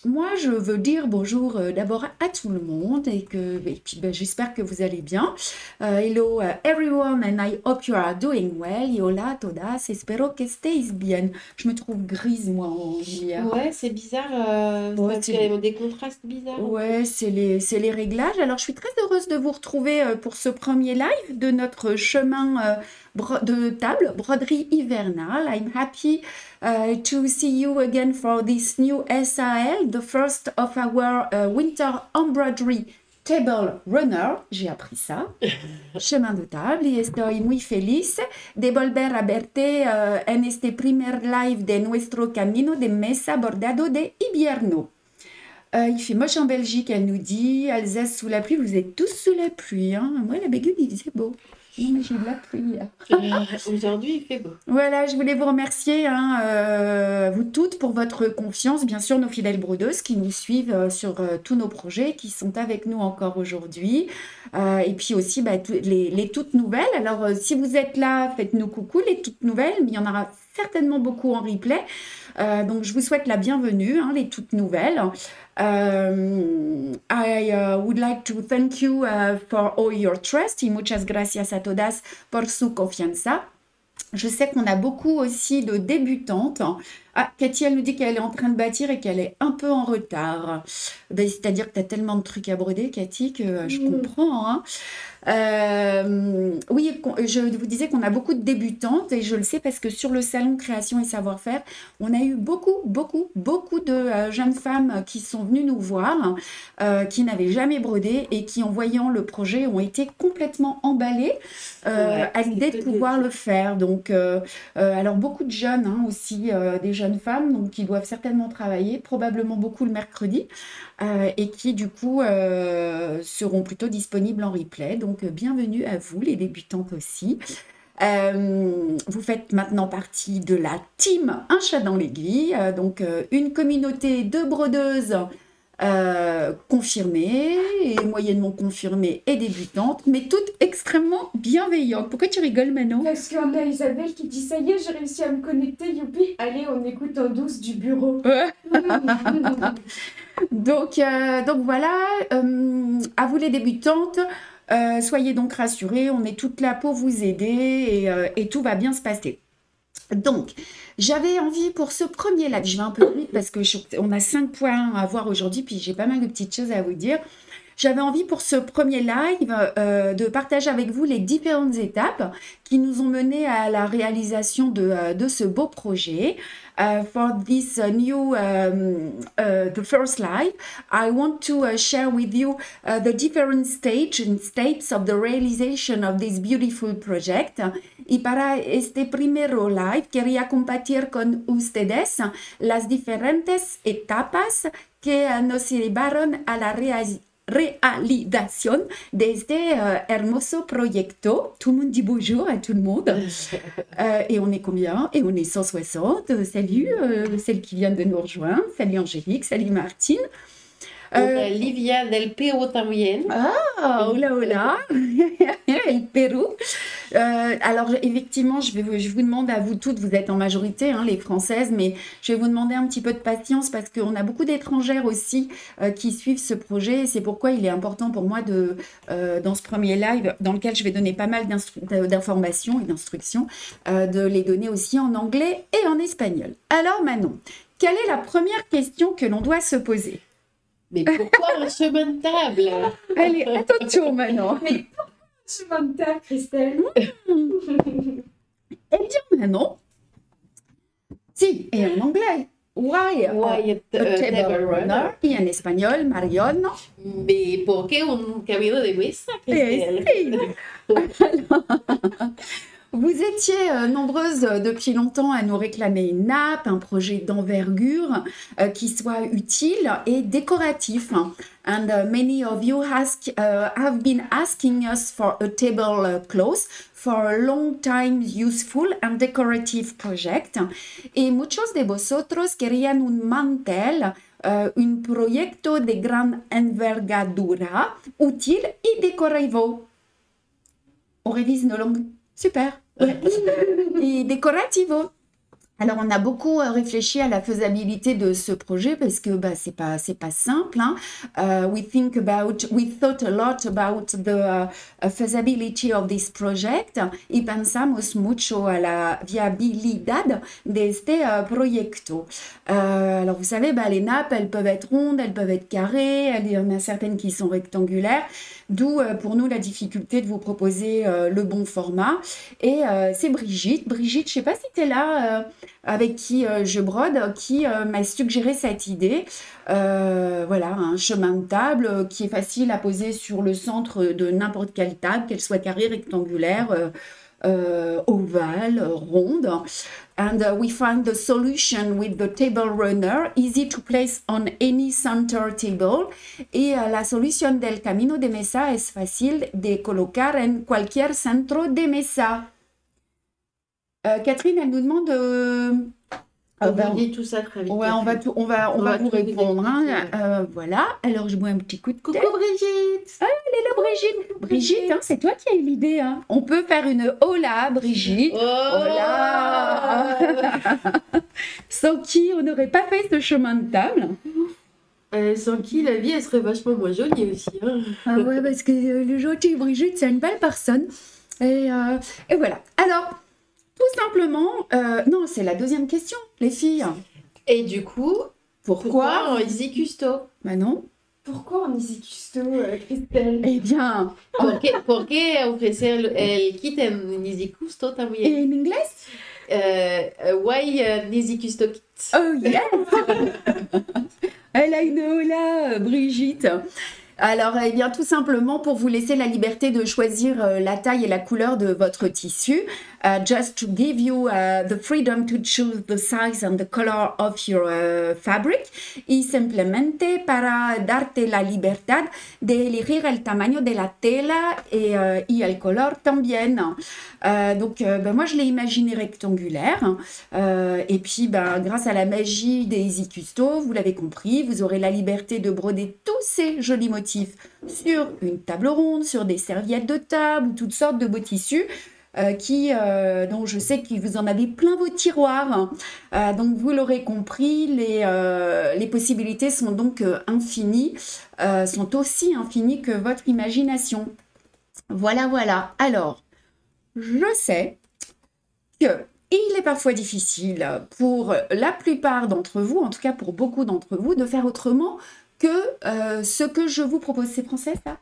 moi, je veux dire bonjour d'abord à tout le monde et puis j'espère que vous allez bien. Hello everyone and I hope you are doing well. Y hola a todas, espero que estéis bien. Je me trouve grise moi en lumière. Ouais, c'est bizarre. Ouais, Ça fait des contrastes bizarres un peu. ouais, c'est les réglages. Alors, je suis très heureuse de vous retrouver pour ce premier live de notre chemin de table, broderie hivernale. I'm happy to see you again for this new SAL, the first of our winter embroidery table runner. J'ai appris ça. Chemin de table. Y estoy muy feliz de volver a verte en este primer live de nuestro camino de mesa bordado de invierno. Il fait moche en Belgique, elle nous dit. Alsace sous la pluie, vous êtes tous sous la pluie. Hein. Moi, la Bégude, il faisait beau. Non, mais j'ai de la pluie. Aujourd'hui, il fait beau. Voilà, je voulais vous remercier, hein, vous toutes, pour votre confiance. Bien sûr, nos fidèles brodeuses qui nous suivent sur tous nos projets, qui sont avec nous encore aujourd'hui. Et puis aussi, les toutes nouvelles. Alors, si vous êtes là, faites-nous coucou, les toutes nouvelles. Mais il y en aura certainement beaucoup en replay. Donc, je vous souhaite la bienvenue, hein, les toutes nouvelles. I would like to thank you for all your trust y muchas gracias a todas por su confianza. Je sais qu'on a beaucoup aussi de débutantes. Ah, Cathy, elle nous dit qu'elle est en train de bâtir et qu'elle est un peu en retard. Ben, c'est-à-dire que tu as tellement de trucs à broder, Cathy, que je comprends. Hein. Oui, je vous disais qu'on a beaucoup de débutantes et je le sais parce que sur le salon Création et Savoir-faire, on a eu beaucoup de jeunes femmes qui sont venues nous voir, qui n'avaient jamais brodé et qui, en voyant le projet, ont été complètement emballées à l'idée de pouvoir le faire. Donc, alors beaucoup de jeunes hein, aussi, des jeunes femmes donc, qui doivent certainement travailler, probablement beaucoup le mercredi, et qui du coup seront plutôt disponibles en replay. Donc bienvenue à vous les débutantes aussi. Vous faites maintenant partie de la team Un chat dans l'aiguille, donc une communauté de brodeuses confirmées et moyennement confirmées et débutantes, mais toutes extrêmement bienveillantes. Pourquoi tu rigoles, Manon? Parce qu'on a Isabelle qui dit ça y est, j'ai réussi à me connecter, youpi, allez, on écoute en douce du bureau. Donc voilà, à vous les débutantes, soyez donc rassurés, on est toutes là pour vous aider et tout va bien se passer. Donc, j'avais envie pour ce premier live, je vais un peu vite parce qu'on a 5 points à voir aujourd'hui, puis j'ai pas mal de petites choses à vous dire. J'avais envie pour ce premier live de partager avec vous les différentes étapes qui nous ont mené à la réalisation de ce beau projet. For this the first live, I want to share with you the different states of the realization of this beautiful project. Y para este primero live quería compartir con ustedes las diferentes etapas que nos llevaron a la réalisation de este hermoso proyecto. Tout le monde dit bonjour à tout le monde. Et on est combien? Et on est 160. Salut, celle qui vient de nous rejoindre. Salut Angélique, salut Martine. Livia del Pérou también. Ah, hola, El Pérou. Alors, effectivement, je vous demande à vous toutes, vous êtes en majorité, hein, les Françaises, mais je vais vous demander un petit peu de patience parce qu'on a beaucoup d'étrangères aussi qui suivent ce projet. C'est pourquoi il est important pour moi dans ce premier live, dans lequel je vais donner pas mal d'informations et d'instructions, de les donner aussi en anglais et en espagnol. Alors, Manon, quelle est la première question que l'on doit se poser? Mais pourquoi un chemin de table? Allez, attention maintenant. Mais pourquoi chemin de table, Christelle? Eh bien, Manon, si, et en anglais. Why a table runner? Y en espagnol, Marion. Mais ¿por qué un camino de mesa, Christelle? Vous étiez nombreuses depuis longtemps à nous réclamer une nappe, un projet d'envergure qui soit utile et décoratif. And many of you have been asking us for a tablecloth for a long time useful and decorative project. Y muchos de vosotros querían un mantel, un proyecto de gran envergadura, útil y decorativo. On révise nos langues. Super. Ouais. Et décorativo. Alors, on a beaucoup réfléchi à la faisabilité de ce projet parce que c'est pas simple. Hein. We thought a lot about the feasibility of this project y pensamos mucho a la viabilidad de este proyecto. Alors, vous savez, les nappes, elles peuvent être rondes, elles peuvent être carrées, il y en a certaines qui sont rectangulaires, d'où pour nous la difficulté de vous proposer le bon format. Et c'est Brigitte. Brigitte, je sais pas si tu es là. Avec qui je brode, qui m'a suggéré cette idée. Voilà, un chemin de table qui est facile à poser sur le centre de n'importe quelle table, qu'elle soit carrée, rectangulaire, ovale, ronde. And we find the solution with the table runner, easy to place on any center table. Y la solución del camino de mesa es fácil de colocar en cualquier centro de mesa. Catherine, elle nous demande. On dit tout ça très vite. Ouais, on va vous répondre. Hein. Voilà. Alors, je bois un petit coup de thé. Coucou Brigitte. Ah, elle est là, Brigitte. Brigitte, hein, c'est toi qui as eu l'idée. Hein. On peut faire une hola, Brigitte. Hola. Sans qui on n'aurait pas fait ce chemin de table. Sans qui la vie, elle serait vachement moins jolie aussi. Hein. Ah ouais, parce que le gentil Brigitte, c'est une belle personne. Et voilà. Alors. Tout simplement, non, c'est la deuxième question, les filles. Et du coup, pourquoi en Easy Custo? Non. Pourquoi en Easy Custo, Christelle? Eh bien... ¿Por qué ofrecer el kit en Easy Custo también? Et en anglais? Why an Easy Custo kit? Oh yeah. Elle a une hola, Brigitte. Alors, eh bien, tout simplement pour vous laisser la liberté de choisir la taille et la couleur de votre tissu. Just to give you the freedom to choose the size and the color of your fabric. Y simplemente para darte la libertad de elegir el tamaño de la tela y el color también. Donc, moi, je l'ai imaginé rectangulaire. Et puis, grâce à la magie des Easy Custo, vous l'avez compris, vous aurez la liberté de broder tous ces jolis motifs sur une table ronde, sur des serviettes de table ou toutes sortes de beaux tissus dont je sais que vous en avez plein vos tiroirs. Donc vous l'aurez compris, les possibilités sont donc infinies, sont aussi infinies que votre imagination. Voilà. Alors, je sais que il est parfois difficile pour la plupart d'entre vous, en tout cas pour beaucoup d'entre vous, de faire autrement que ce que je vous propose. C'est français, ça?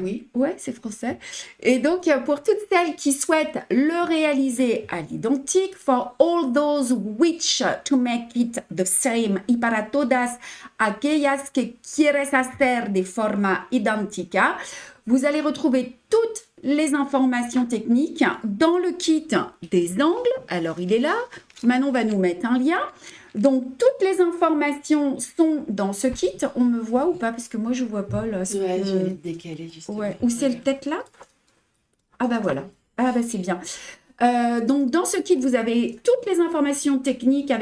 Oui. Ouais, c'est français. Et donc, pour toutes celles qui souhaitent le réaliser à l'identique, for all those which to make it the same, y para todas aquellas que quieres hacer de forma idéntica, vous allez retrouver toutes les informations techniques dans le kit des angles. Alors, il est là. Manon va nous mettre un lien. Donc, toutes les informations sont dans ce kit. On me voit ou pas? Parce que moi, je ne vois pas. Là, je vais le décaler justement. Ouais. Ou c'est peut-être là? Ah voilà. Ah c'est bien. Donc, dans ce kit, vous avez toutes les informations techniques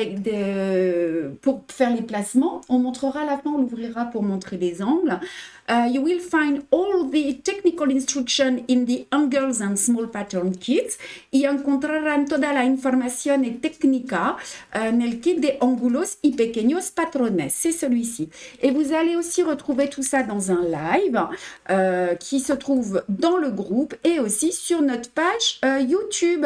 pour faire les placements. On montrera à la fin, on l'ouvrira pour montrer les angles. You will find all the technical instruction in the angles and small pattern kits. Y encontrarán toda la información técnica en el kit de ángulos y pequeños patrones. C'est celui-ci. Et vous allez aussi retrouver tout ça dans un live qui se trouve dans le groupe et aussi sur notre page YouTube.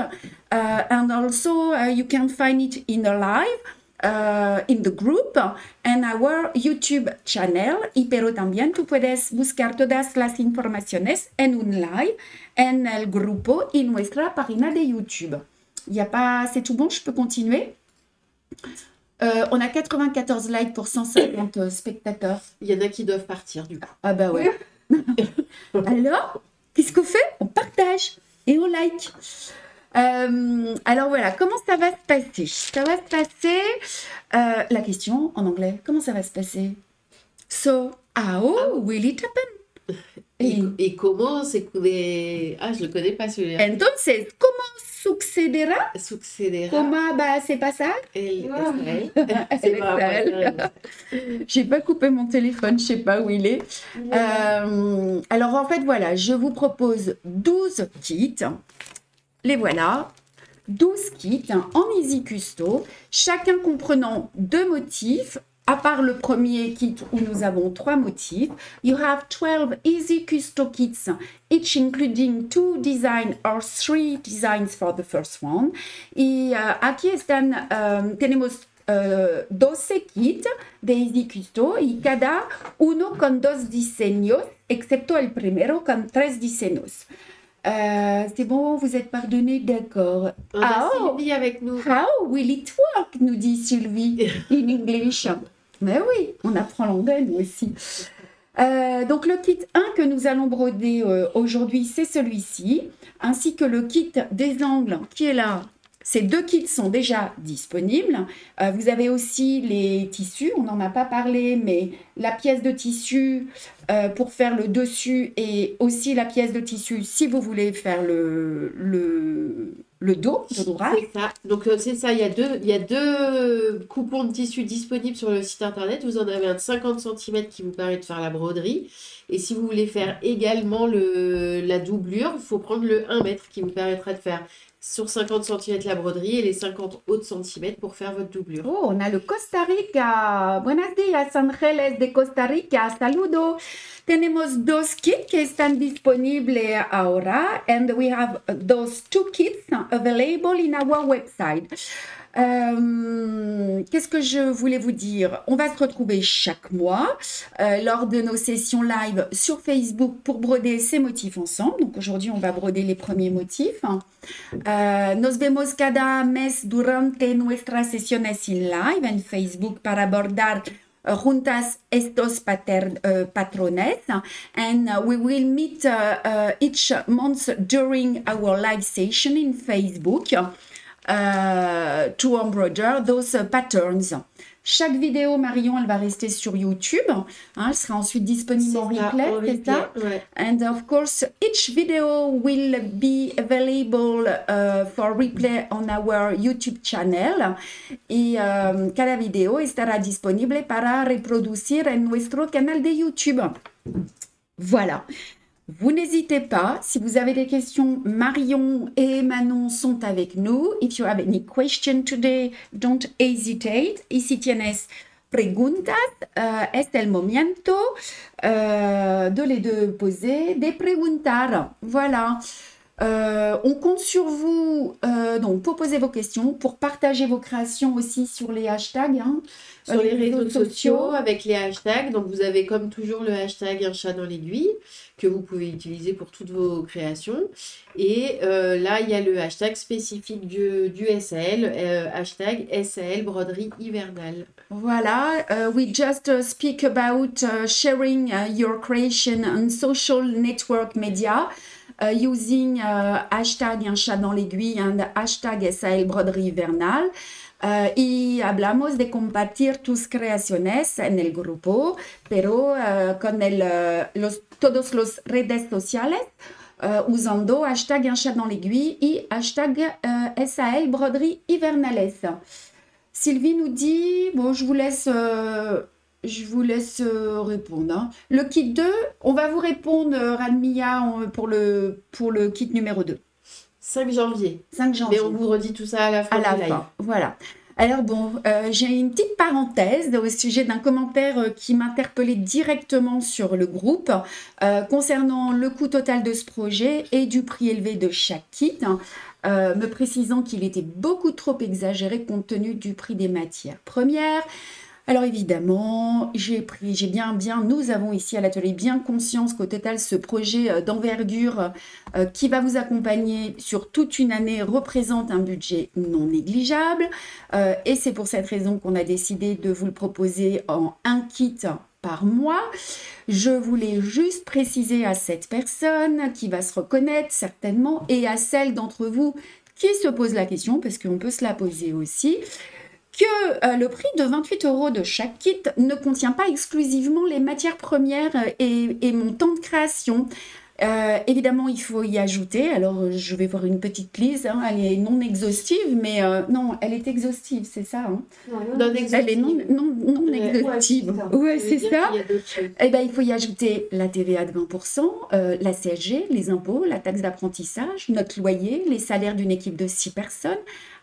And also you can find it in a live. In the group and our YouTube channel, pero también tú puedes buscar todas las informaciones en un live en el grupo y nuestra página de YouTube. C'est tout bon, je peux continuer? On a 94 likes pour 150 spectateurs. Il y en a qui doivent partir du coup. Ah ouais. Alors, qu'est-ce qu'on fait? On partage et on like. Alors voilà, comment ça va se passer? Ça va se passer, la question en anglais, comment ça va se passer? So, how will it happen? Et comment sucederá? Ah, je le connais pas celui-là. Entonces, comment sucederá? Sucederá. Comment se pasar? C'est J'ai pas coupé mon téléphone, je sais pas où il est. Alors en fait, voilà, je vous propose 12 kits. Les voilà. 12 kits en Easy Custo, chacun comprenant 2 motifs. À part le premier kit où nous avons 3 motifs, you have 12 Easy Custo kits, each including 2 designs or 3 designs for the first one. Y aquí tenemos 12 kits de Easy Custo y cada uno con 2 diseños, excepto el primero con 3 diseños. C'est bon, vous êtes pardonné, d'accord. On a Sylvie avec nous. How will it work, nous dit Sylvie, in English. Mais oui, on apprend l'anglais, nous aussi. Donc, le kit 1 que nous allons broder aujourd'hui, c'est celui-ci, ainsi que le kit des angles qui est là. Ces 2 kits sont déjà disponibles. Vous avez aussi les tissus, on n'en a pas parlé, mais la pièce de tissu pour faire le dessus et aussi la pièce de tissu si vous voulez faire le dos de l'ouvrage. C'est ça. Donc, c'est ça, il y a deux coupons de tissu disponibles sur le site internet. Vous en avez un de 50 cm qui vous permet de faire la broderie. Et si vous voulez faire également la doublure, il faut prendre le 1 mètre qui vous permettra de faire sur 50 cm la broderie et les 50 autres centimètres pour faire votre doublure. Oh, on a le Costa Rica. Buenos días, Ángeles de Costa Rica. Saludo. Tenemos 2 kits que están disponibles ahora, and we have those 2 kits available in our website. Qu'est-ce que je voulais vous dire? On va se retrouver chaque mois lors de nos sessions live sur Facebook pour broder ces motifs ensemble. Donc aujourd'hui, on va broder les premiers motifs. Nos vemos cada mes durante nuestras sesiones in live en Facebook para abordar juntas estos patrones, and we will meet each month during our live session in Facebook to embroider those patterns. Chaque vidéo, Marion, elle va rester sur YouTube. Elle sera ensuite disponible en replay, c'est ça? Ouais. And of course, each video will be available for replay on our YouTube channel. Y cada video estará disponible para reproducir en nuestro canal de YouTube. Voilà. Vous n'hésitez pas, si vous avez des questions, Marion et Manon sont avec nous. If you have any question today, don't hesitate. Y si tienes preguntas, es el momento de les poser, de preguntar. Voilà. On compte sur vous donc pour poser vos questions, pour partager vos créations aussi sur les hashtags. Sur les réseaux sociaux avec les hashtags. Donc, vous avez comme toujours le hashtag Un chat dans l'aiguille que vous pouvez utiliser pour toutes vos créations. Et là, il y a le hashtag spécifique du SAL, hashtag SAL broderie hivernale. Voilà, we just speak about sharing your creation on social network media. Using hashtag Un chat dans l'aiguille and hashtag SAL broderie hivernale. Y hablamos de compartir tus creaciones en el grupo, pero con todos los redes sociales, usando hashtag Un chat dans l'aiguille y hashtag SAL broderie hivernales. Sylvie nous dit, bon, je vous laisse répondre. Hein. Le kit 2, on va vous répondre, Radmia, pour le kit numéro 2. 5 janvier. 5 janvier. Mais on vous redit tout ça à la fin du live. Voilà. Alors bon, j'ai une petite parenthèse au sujet d'un commentaire qui m'interpellait directement sur le groupe concernant le coût total de ce projet et du prix élevé de chaque kit, me précisant qu'il était beaucoup trop exagéré compte tenu du prix des matières premières. Alors évidemment, nous avons ici à l'atelier bien conscience qu'au total, ce projet d'envergure qui va vous accompagner sur toute une année représente un budget non négligeable. Et c'est pour cette raison qu'on a décidé de vous le proposer en un kit par mois. Je voulais juste préciser à cette personne qui va se reconnaître certainement et à celle d'entre vous qui se pose la question, parce qu'on peut se la poser aussi, que le prix de 28 € de chaque kit ne contient pas exclusivement les matières premières et mon temps de création. Évidemment, il faut y ajouter, alors je vais voir une petite liste, hein, elle est non exhaustive, mais non, elle est exhaustive, c'est ça, hein. Non Elle est exhaustive. non Ouais. exhaustive. Ouais, Ouais, Ça veut c'est dire ça. qu'il y a d'autres choses. Eh ben, il faut y ajouter la TVA de 20%, la CSG, les impôts, la taxe d'apprentissage, notre loyer, les salaires d'une équipe de 6 personnes,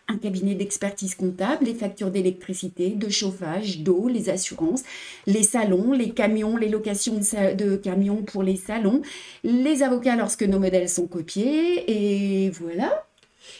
un cabinet d'expertise comptable, les factures d'électricité, de chauffage, d'eau, les assurances, les salons, les camions, les locations de camions pour les salons, les avocats lorsque nos modèles sont copiés, et voilà.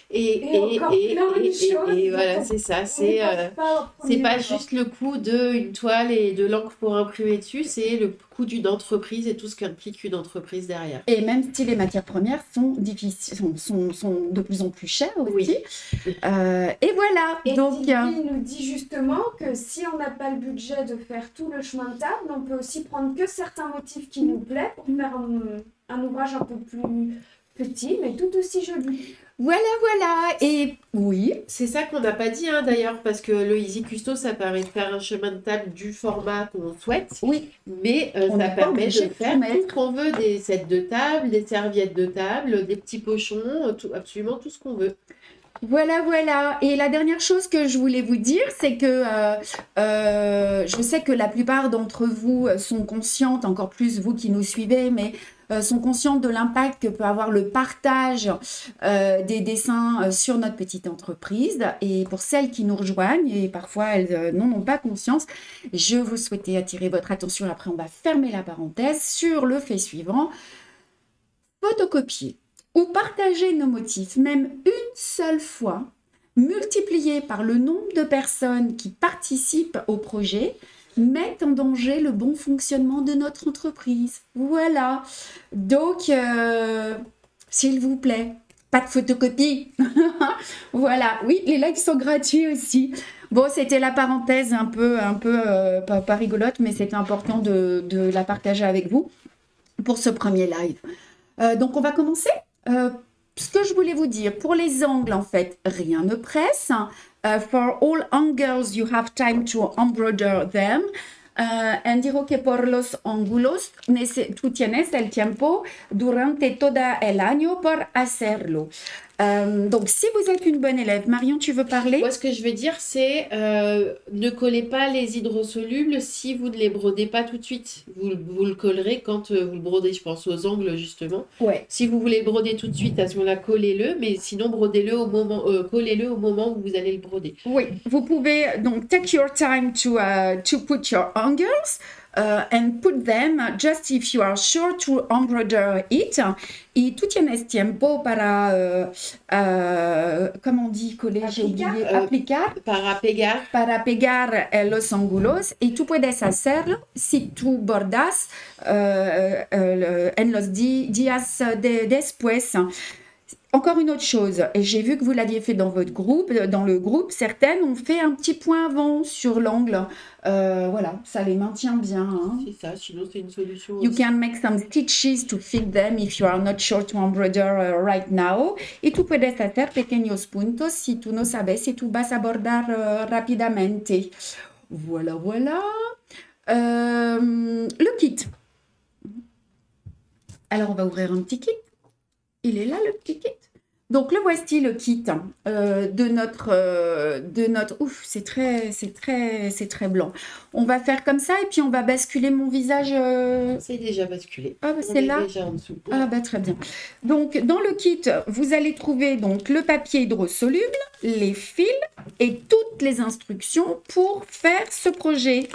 Et encore plein de choses et voilà, dont c'est ça. on C'est ne passe pas au c'est premier pas abord. juste le coût d'une toile et de l'encre pour imprimer dessus, c'est le coût d'une entreprise et tout ce qu'implique une entreprise derrière. Et même si les matières premières sont difficiles, sont de plus en plus chères aussi. Oui. Et voilà. Et Donc, Sylvie nous dit justement que si on n'a pas le budget de faire tout le chemin de table, on peut aussi prendre que certains motifs qui nous plaisent pour faire un ouvrage un peu plus petit, mais tout aussi joli. voilà. Et oui, C'est ça qu'on n'a pas dit hein, d'ailleurs, parce que le Easy Custo, ça permet de faire un chemin de table du format qu'on souhaite, oui. mais On ça n'est pas permet obligé de de faire tout tout mettre. ce qu'on veut, des sets de table, des serviettes de table, des petits pochons, absolument tout ce qu'on veut. Voilà. Et la dernière chose que je voulais vous dire, c'est que je sais que la plupart d'entre vous sont conscientes, encore plus vous qui nous suivez, mais sont conscientes de l'impact que peut avoir le partage des dessins sur notre petite entreprise. Et pour celles qui nous rejoignent, et parfois elles n'en ont pas conscience, je vous souhaitais attirer votre attention, après on va fermer la parenthèse, sur le fait suivant. Photocopier ou partager nos motifs, même une seule fois, multiplié par le nombre de personnes qui participent au projet, mettent en danger le bon fonctionnement de notre entreprise. Voilà. Donc, s'il vous plaît, pas de photocopie. Voilà. Oui, les likes sont gratuits aussi. Bon, c'était la parenthèse un peu pas rigolote, mais c'était important de la partager avec vous pour ce premier live. Donc, on va commencer. Ce que je voulais vous dire, pour les angles, en fait, rien ne presse. For all angles, you have time to embroider them. En digo que por los ángulos, tú tienes el tiempo durante toda el año por hacerlo. Donc, si vous êtes une bonne élève, Marion, tu veux parler? Moi, ce que je veux dire, c'est ne collez pas les hydrosolubles si vous ne les brodez pas tout de suite. Vous le collerez quand vous le brodez, je pense aux angles justement. Ouais. Si vous voulez le broder tout de suite, à ce moment-là, collez-le, mais sinon brodez-le au moment, collez-le au moment où vous allez le broder. Oui, vous pouvez donc take your time to put your angles and put them just if you are sure to embroider it. Y tú tienes tiempo para, comment on dit coller, j'ai oublié, aplicar. Para pegar los ángulos. Y tú puedes hacerlo si tú bordas en los días después. Encore une autre chose, et j'ai vu que vous l'aviez fait dans votre groupe, dans le groupe, certaines ont fait un petit point avant sur l'angle. Voilà, ça les maintient bien. Hein. C'est ça, sinon c'est une solution. You aussi. can make some stitches to fit them if you are not sure to embroider right now. Y tú puedes hacer pequeños puntos si tú no sabes si tú vas a bordar rápidamente. Voilà. Le kit. Alors, on va ouvrir un petit kit. Il est là, le petit kit. Donc, le voici, le kit de notre... Ouf, c'est très blanc. On va faire comme ça et puis on va basculer mon visage... C'est déjà basculé. Ah, bah, On c'est est là. déjà en dessous. Ah, bah, très bien. Donc, dans le kit, vous allez trouver donc le papier hydrosoluble, les fils et toutes les instructions pour faire ce projet.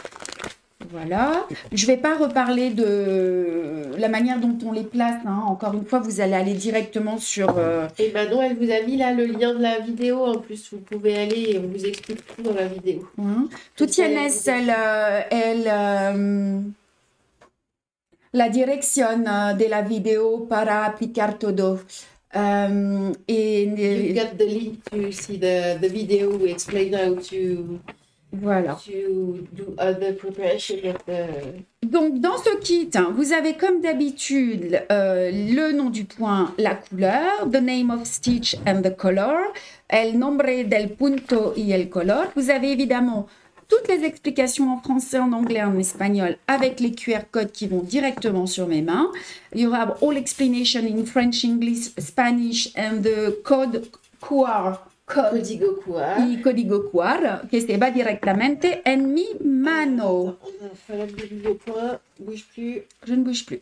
Voilà, je ne vais pas reparler de la manière dont on les place. Hein. Encore une fois, vous allez aller directement sur... Et Manon, elle vous a mis là le lien de la vidéo. En plus, vous pouvez aller et on vous explique tout dans la vidéo. Tú tienes la dirección de la vidéo para aplicar todo. You got the link to see the video. We explain how to... Voilà. To do other preparation of the... Donc, dans ce kit, vous avez comme d'habitude le nom du point, la couleur, the name of stitch and the color, el nombre del punto y el color. Vous avez évidemment toutes les explications en français, en anglais, en espagnol, avec les QR codes qui vont directement sur mes mains. You have all explanation in French, English, Spanish, and the code QR. Código QR. Y código QR, que se va directamente en mi mano. Attends, on a fait la vidéo point. Bouge plus. Je ne bouge plus.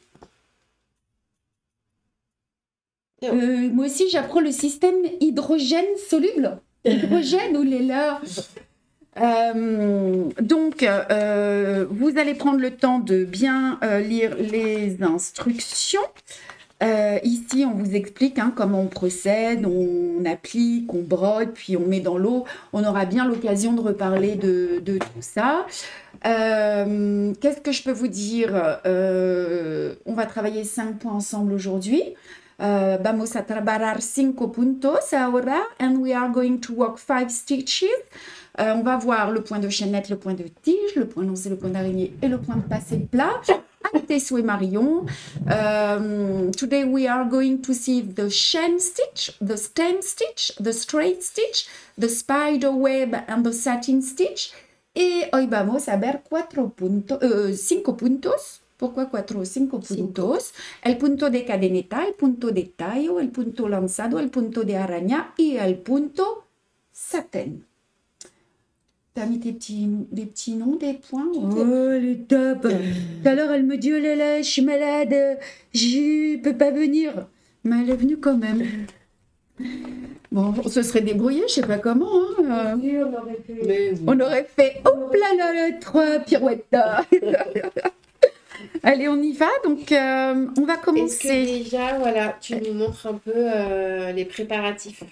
Moi aussi, j'apprends le système hydrogène soluble. Hydrogène ou les leurs. Donc, vous allez prendre le temps de bien lire les instructions. Ici, on vous explique comment on procède, on applique, on brode, puis on met dans l'eau. On aura bien l'occasion de reparler de tout ça. Qu'est-ce que je peux vous dire? On va travailler 5 points ensemble aujourd'hui. Vamos a trabajar 5 puntos ahora, and we are going to work 5 stitches. On va voir le point de chaînette, le point de tige, le point lancé, le point d'araignée et le point de passé plat. À tes souhaits, Marion. Today we are going to see the chain stitch, the stem stitch, the straight stitch, the spider web and the satin stitch. Et hoy vamos a ver 5 puntos. Pourquoi 4 o 5 puntos? El punto de cadeneta, el punto de tallo, el punto lanzado, el punto de araña y el punto satin. T'as mis des petits noms, des points? Oh, elle est top! Tout à l'heure, elle me dit, oh là là, je suis malade, je peux pas venir. Mais elle est venue quand même. Bon, on se serait débrouillé, je sais pas comment. Oui, on aurait fait. Mais oui. On aurait fait, hop là là là, 3 pirouettes. Allez, on y va. Donc, on va Est-ce que commencer. déjà, voilà, tu nous montres un peu les préparatifs?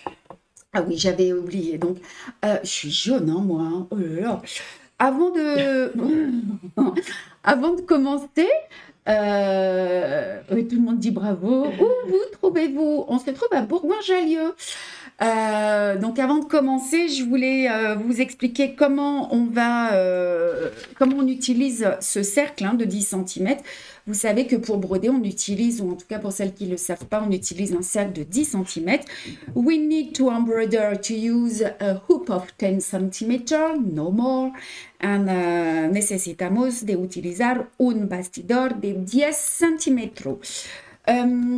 Ah oui, j'avais oublié. Donc, je suis jaune, moi. Hein. Oh là là. Avant de commencer, oui, tout le monde dit bravo. Où vous trouvez-vous? On se trouve à Bourgoin-Jallieu. Donc, avant de commencer, je voulais vous expliquer comment on utilise ce cercle de 10 cm. Vous savez que pour broder, on utilise, ou en tout cas pour celles qui ne le savent pas, on utilise un cercle de 10 cm. We need to embroider to use a hoop of 10 cm, no more. And necesitamos de utilizar un bastidor de 10 cm.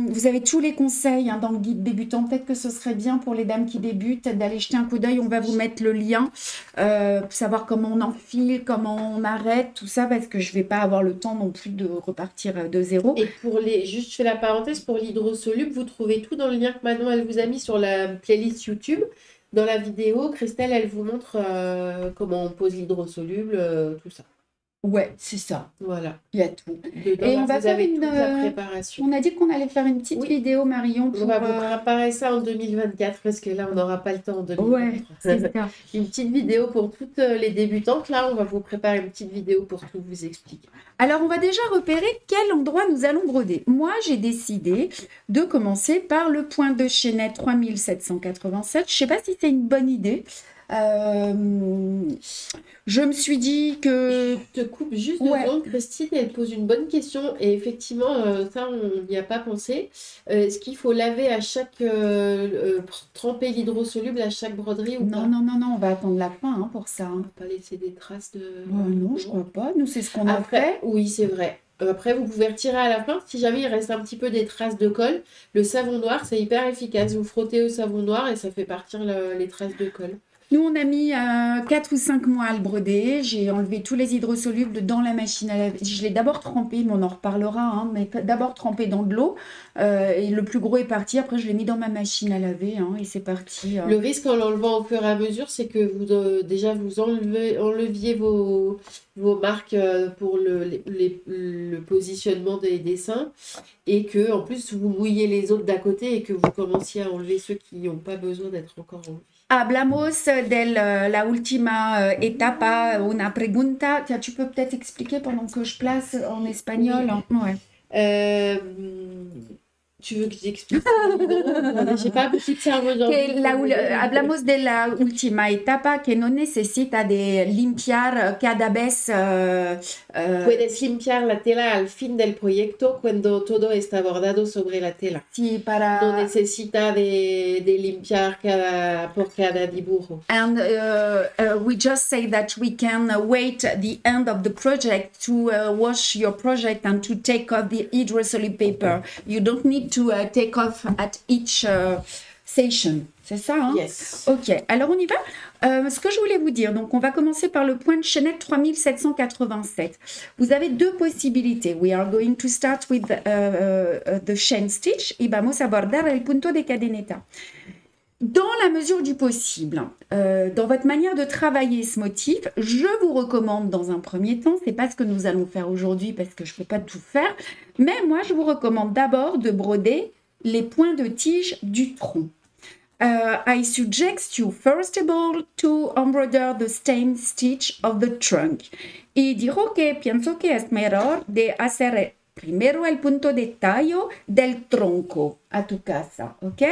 Vous avez tous les conseils dans le guide débutant. Peut-être que ce serait bien pour les dames qui débutent d'aller jeter un coup d'œil. On va vous mettre le lien pour savoir comment on enfile, comment on arrête, tout ça, parce que je ne vais pas avoir le temps non plus de repartir de zéro. Et juste je fais la parenthèse, pour l'hydrosoluble, vous trouvez tout dans le lien que Manon elle vous a mis sur la playlist YouTube. Dans la vidéo, Christelle elle vous montre comment on pose l'hydrosoluble, tout ça. Ouais, c'est ça. Voilà. Il y a tout. Dedans, Et là, on va vous faire avez une, toute la préparation. On a dit qu'on allait faire une petite Oui. vidéo, Marion, On pour... va vous préparer ça en 2024 parce que là on n'aura pas le temps en 2023. Ouais, c'est ça. Une petite vidéo pour toutes les débutantes. Là, on va vous préparer une petite vidéo pour tout vous expliquer. Alors, on va déjà repérer quel endroit nous allons broder. Moi, j'ai décidé de commencer par le point de chaînette 3787. Je ne sais pas si c'est une bonne idée. Je me suis dit que... Je te coupe juste Ouais. 2 secondes. Christine, elle pose une bonne question. Et effectivement, ça, on n'y a pas pensé. Est-ce qu'il faut laver à chaque... tremper l'hydrosoluble à chaque broderie ou pas? Non, on va attendre la fin pour ça. On va pas laisser des traces de... Non, je crois pas. Nous, c'est ce qu'on a Après, fait. oui, c'est vrai. Après, vous pouvez retirer à la fin. Si jamais il reste un petit peu des traces de colle, le savon noir, c'est hyper efficace. Vous frottez au savon noir et ça fait partir les traces de colle. Nous, on a mis 4 ou 5 mois à le broder. J'ai enlevé tous les hydrosolubles dans la machine à laver. Je l'ai d'abord trempé, mais on en reparlera. Mais d'abord trempé dans de l'eau. Et le plus gros est parti. Après, je l'ai mis dans ma machine à laver. Et c'est parti. Le risque en l'enlevant au fur et à mesure, c'est que vous déjà vous enleviez vos marques pour le positionnement des dessins et que en plus vous mouillez les autres d'à côté et que vous commenciez à enlever ceux qui n'ont pas besoin d'être encore enlevés. Hablamos de la última etapa, una pregunta. Tiens, tu peux peut-être expliquer pendant que je place en espagnol. Oui. Ouais. Tu veux que j'explique? J'ai pas beaucoup de cerveau aujourd'hui. Hablamos de la última etapa que no necesita de limpiar cada vez. Puedes limpiar la tela al fin del proyecto cuando todo está bordado sobre la tela. Sí, No para. necesita de limpiar por cada dibujo. And we just say that we can wait the end of the project to wash your project and to take off the hydrosolid paper. You don't need to take off at each session. C'est ça, hein? Yes. Ok, alors on y va. Ce que je voulais vous dire, donc on va commencer par le point de chaînette 3787. Vous avez deux possibilités. We are going to start with the chain stitch y vamos a bordar el punto de cadeneta. Dans la mesure du possible, dans votre manière de travailler ce motif, je vous recommande dans un premier temps, c'est pas ce que nous allons faire aujourd'hui parce que je peux pas tout faire, mais moi je vous recommande d'abord de broder les points de tige du tronc. I suggest you first of all to embroider the stem stitch of the trunk. Y digo que pienso que es mejor de hacer primero el punto de tallo del tronco a tu casa, ¿ok?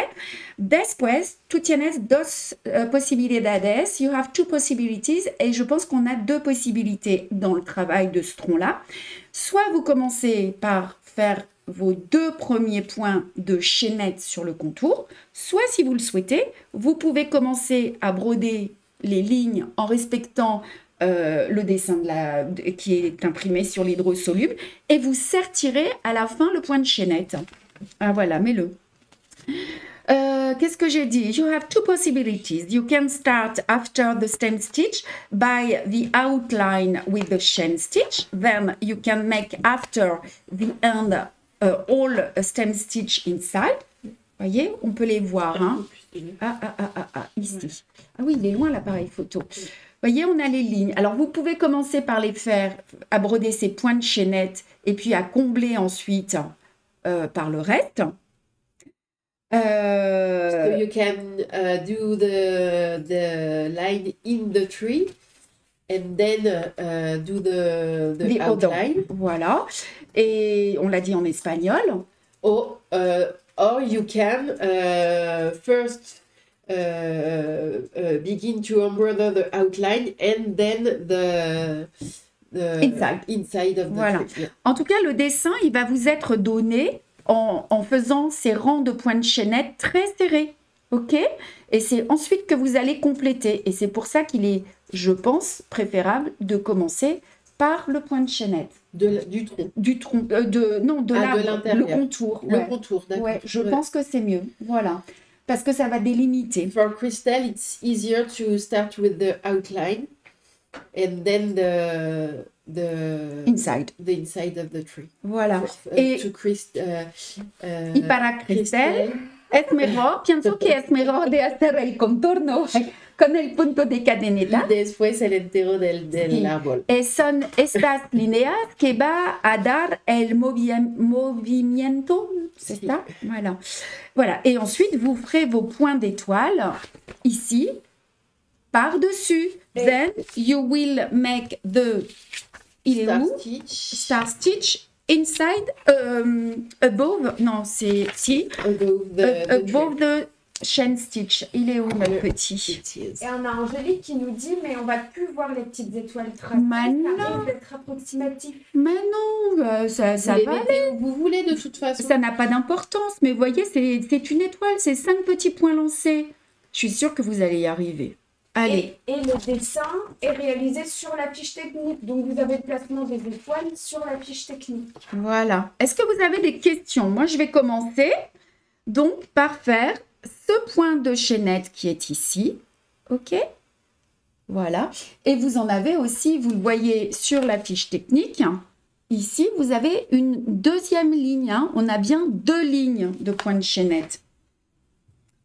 Después, tú tienes dos posibilidades. You have two possibilities. Et je pense qu'on a deux possibilités dans le travail de ce tronc-là. Soit vous commencez par faire vos deux premiers points de chaînette sur le contour, soit si vous le souhaitez, vous pouvez commencer à broder les lignes en respectant le dessin qui est imprimé sur l'hydrosoluble et vous sertirez à la fin le point de chaînette. Ah voilà, mets-le. Qu'est-ce que j'ai dit? You have two possibilities. You can start after the stem stitch by the outline with the chain stitch. Then you can make after the end all stem stitch inside. Voyez, on peut les voir. Hein? Ici. Ah oui, il est loin l'appareil photo. Voyez, on a les lignes. Alors, vous pouvez commencer par les faire, à broder ces points de chaînette et puis à combler ensuite par le reste. So you can do the line in the tree and then do the outline. Voilà. Et on l'a dit en espagnol. Or you can first begin to embroider the outline and then the inside of the voilà. tree. Yeah. En tout cas, le dessin, il va vous être donné en faisant ces rangs de points de chaînette très serrés. OK? Et c'est ensuite que vous allez compléter. Et c'est pour ça qu'il est, je pense, préférable de commencer par le point de chaînette. Du tronc. Du tronc. De l'arbre. Le contour. Le contour, d'accord. Ouais, je pense que c'est mieux. Voilà. Parce que ça va délimiter. For Christelle, it's easier to start with the outline and then the inside of the tree. Voilà. Y para Christelle, es mejor, pienso que es mejor de hacer el contorno con el punto de cadeneta. Y después el entero del árbol. Son estas líneas que va a dar el movimiento, c'est ça? Voilà. Voilà. Et ensuite, vous ferez vos points d'étoile ici, par-dessus. Then you will make the star stitch inside, above, non, c'est si, above the chain stitch. Il est où, mon petit? Et on a Angélique qui nous dit, mais on va plus voir les petites étoiles tracées. Ça risque d'être approximatif. Mais non, ça va aller. Vous voulez de toute façon. Ça n'a pas d'importance, mais voyez, c'est une étoile, c'est 5 petits points lancés. Je suis sûre que vous allez y arriver. Allez. Et le dessin est réalisé sur la fiche technique. Donc, vous avez le placement des étoiles sur la fiche technique. Voilà. Est-ce que vous avez des questions? Moi, je vais commencer donc par faire ce point de chaînette qui est ici. OK? Voilà. Et vous en avez aussi, vous le voyez sur la fiche technique. Ici, vous avez une deuxième ligne. Hein. On a bien 2 lignes de point de chaînette.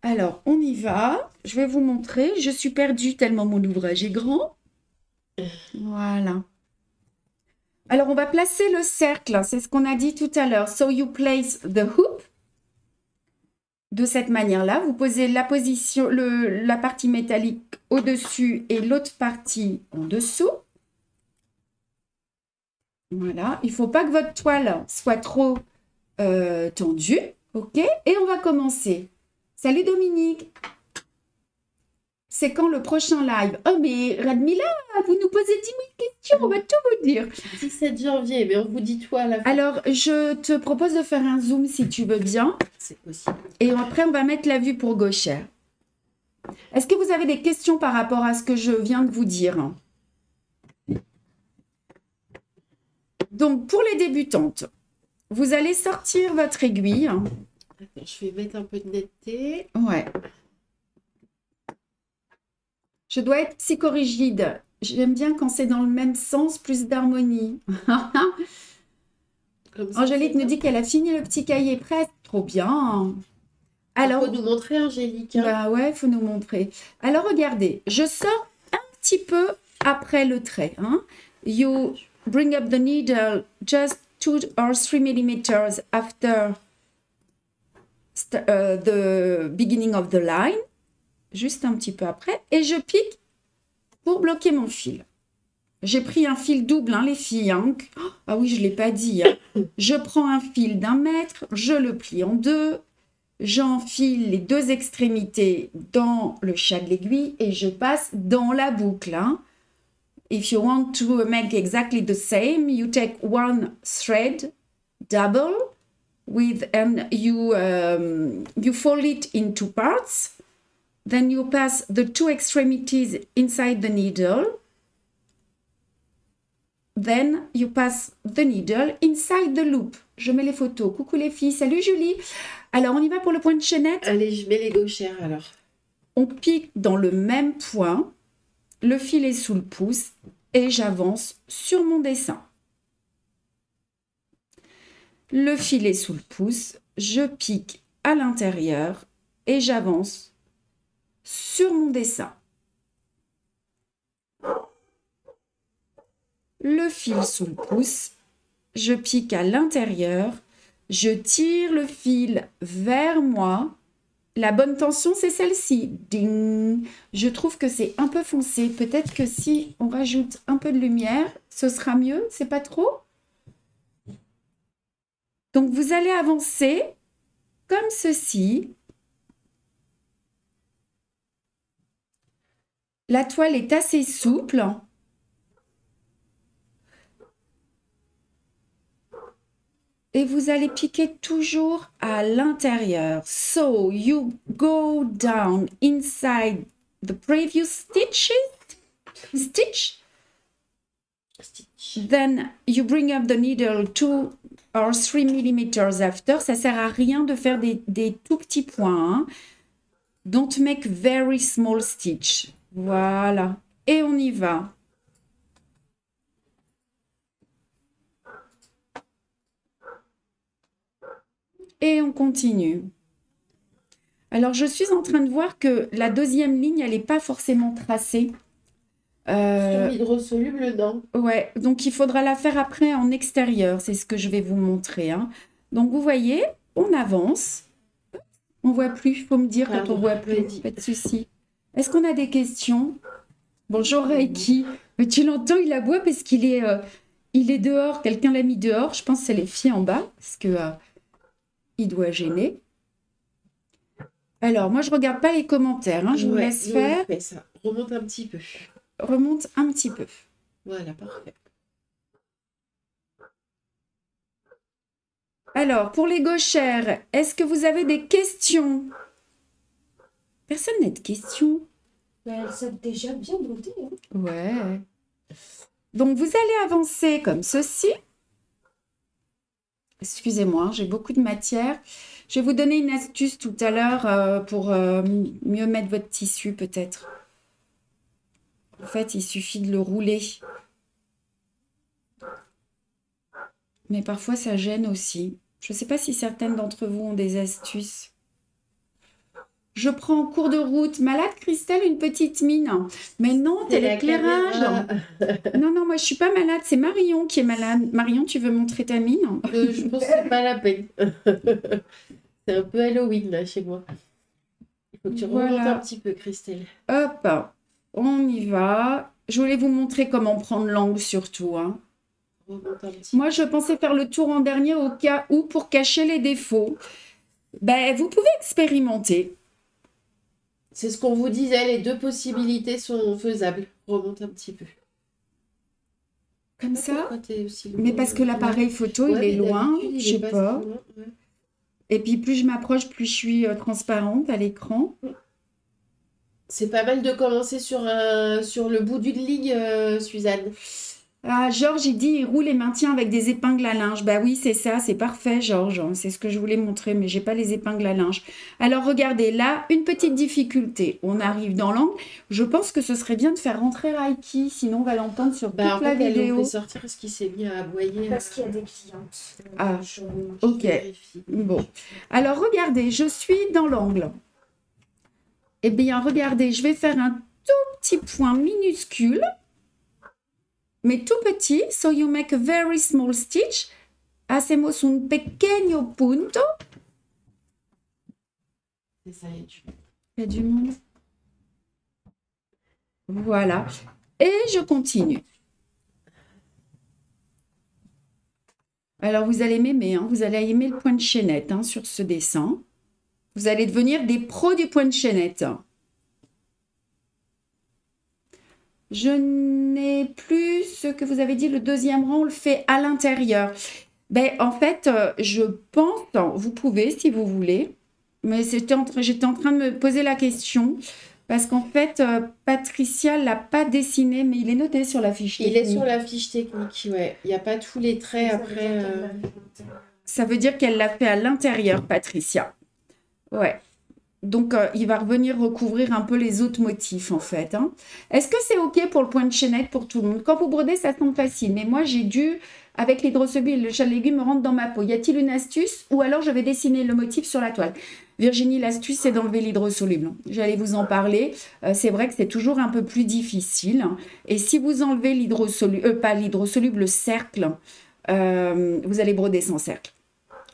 Alors, on y va. Je vais vous montrer. Je suis perdue tellement mon ouvrage est grand. Voilà. Alors, on va placer le cercle. C'est ce qu'on a dit tout à l'heure. So, you place the hoop. De cette manière-là, vous posez la position, la partie métallique au-dessus et l'autre partie en dessous. Voilà. Il ne faut pas que votre toile soit trop tendue. Ok, et on va commencer. Salut Dominique. C'est quand le prochain live? Oh mais Radmila, vous nous posez 10 000 questions, on va tout vous dire. 17 janvier, mais on vous dit tout à la fin. Alors, je te propose de faire un zoom si tu veux bien. C'est possible. Et après, on va mettre la vue pour gauchère. Est-ce que vous avez des questions par rapport à ce que je viens de vous dire? Donc, pour les débutantes, vous allez sortir votre aiguille. Attends, je vais mettre un peu de netteté. Ouais. Je dois être psychorigide. J'aime bien quand c'est dans le même sens, plus d'harmonie. Comme ça, Angélique c'est nous dit qu'elle a fini le petit cahier presque. Trop bien. Alors, faut nous montrer, Angélique. Hein. bah ouais, faut nous montrer. Alors, regardez, je sors un petit peu après le trait. Hein. You bring up the needle just 2 or 3 millimeters after the beginning of the line. Juste un petit peu après. Et je pique pour bloquer mon fil. J'ai pris un fil double, hein, les filles. Hein. Ah oui, je ne l'ai pas dit. Hein. Je prends un fil d'1 mètre, je le plie en 2. J'enfile les 2 extrémités dans le chat de l'aiguille et je passe dans la boucle. Hein. If you want to make exactly the same, you take 1 thread double and you fold it in 2 parts. Then you pass the 2 extremities inside the needle. Then you pass the needle inside the loop. Je mets les photos. Coucou les filles. Salut Julie. Alors, on y va pour le point de chaînette. Allez, je mets les gauchères alors. On pique dans le même point. Le fil est sous le pouce et j'avance sur mon dessin. Le fil est sous le pouce. Je pique à l'intérieur et j'avance sur mon dessin. Le fil sous le pouce, je pique à l'intérieur, je tire le fil vers moi. La bonne tension, c'est celle-ci. Ding. Je trouve que c'est un peu foncé. Peut-être que si on rajoute un peu de lumière, ce sera mieux. C'est pas trop? Donc, vous allez avancer comme ceci. La toile est assez souple. Et vous allez piquer toujours à l'intérieur. So, you go down inside the previous stitch. Then you bring up the needle 2 or 3 millimeters after. Ça sert à rien de faire des tout petits points. Hein. Don't make very small stitch. Voilà. Et on y va. Et on continue. Alors, je suis en train de voir que la deuxième ligne, elle n'est pas forcément tracée. Sur l'hydrosoluble, non. Ouais, donc il faudra la faire après en extérieur. C'est ce que je vais vous montrer. Hein. Donc, vous voyez, on avance. On ne voit plus. Il faut me dire quand on ne voit plus. Pas de souci. Est-ce qu'on a des questions? Bonjour Reiki. Tu l'entends, il aboie parce qu'il est, il est dehors. Quelqu'un l'a mis dehors. Je pense que c'est les filles en bas parce que il doit gêner. Alors, moi, je ne regarde pas les commentaires. Hein. Je vous laisse faire. Ça. Remonte un petit peu. Remonte un petit peu. Voilà, parfait. Alors, pour les gauchères, est-ce que vous avez des questions? Personne n'a de questions. Elle s'est déjà bien montée. Hein. Ouais. Donc, vous allez avancer comme ceci. Excusez-moi, j'ai beaucoup de matière. Je vais vous donner une astuce tout à l'heure pour mieux mettre votre tissu peut-être. En fait, il suffit de le rouler. Mais parfois, ça gêne aussi. Je ne sais pas si certaines d'entre vous ont des astuces. Je prends en cours de route. Malade, Christelle, une petite mine. Mais non, t'es l'éclairage. Non, non, moi, je ne suis pas malade. C'est Marion qui est malade. Marion, tu veux montrer ta mine? Je pense que c'est pas la peine. C'est un peu Halloween, là, chez moi. Il faut que tu remontes un petit peu, Christelle. Hop, on y va. Je voulais vous montrer comment prendre l'angle, surtout. Hein. Moi, je pensais faire le tour en dernier au cas où, pour cacher les défauts. Ben, vous pouvez expérimenter. C'est ce qu'on vous disait, les deux possibilités sont faisables. Remonte un petit peu. Comme ça. Pourquoi t'es aussi loin, Mais parce que l'appareil photo, Ouais, il est mais loin, d'habitude, il je sais est pas. si loin, ouais. Et puis plus je m'approche, plus je suis transparente à l'écran. C'est pas mal de commencer sur le bout d'une ligne, Suzanne. Ah, Georges, il dit, il roule et maintient avec des épingles à linge. Bah oui, c'est ça, c'est parfait, Georges. C'est ce que je voulais montrer, mais j'ai pas les épingles à linge. Alors, regardez, là, une petite difficulté. On arrive dans l'angle. Je pense que ce serait bien de faire rentrer Raiki, sinon on va l'entendre sur toute En la fait, elle vidéo. nous fait sortir parce qu'il s'est mis à aboyer. Parce qu'il y a des clientes. Ah, Je ok. vérifie. Bon. Alors, regardez, je suis dans l'angle. Eh bien, regardez, je vais faire un tout petit point minuscule, mais tout petit. So you make a very small stitch. Hacemos un pequeño punto. C'est ça, il y a du- Il y a du monde. Voilà. Et je continue. Alors, vous allez m'aimer, hein, vous allez aimer le point de chaînette hein, sur ce dessin. Vous allez devenir des pros du point de chaînette. Je n'ai plus ce que vous avez dit, le deuxième rang, on le fait à l'intérieur. Ben, en fait, je pense, vous pouvez si vous voulez, mais j'étais en train de me poser la question, parce qu'en fait, Patricia ne l'a pas dessiné, mais il est noté sur la fiche Il est technique. sur la fiche technique, ouais. Il n'y a pas tous les traits après. Ça veut dire qu'elle l'a fait à l'intérieur, Patricia. Ouais. Donc, il va revenir recouvrir un peu les autres motifs, en fait. Hein. Est-ce que c'est OK pour le point de chaînette pour tout le monde? Quand vous brodez, ça semble facile. Mais moi, j'ai dû, avec l'hydrosoluble et le chat de légumes, me rendre dans ma peau. Y a-t-il une astuce? Ou alors, je vais dessiner le motif sur la toile. Virginie, l'astuce, c'est d'enlever l'hydrosoluble. J'allais vous en parler. C'est vrai que c'est toujours un peu plus difficile. Et si vous enlevez l'hydrosoluble, pas l'hydrosoluble, le cercle, vous allez broder sans cercle.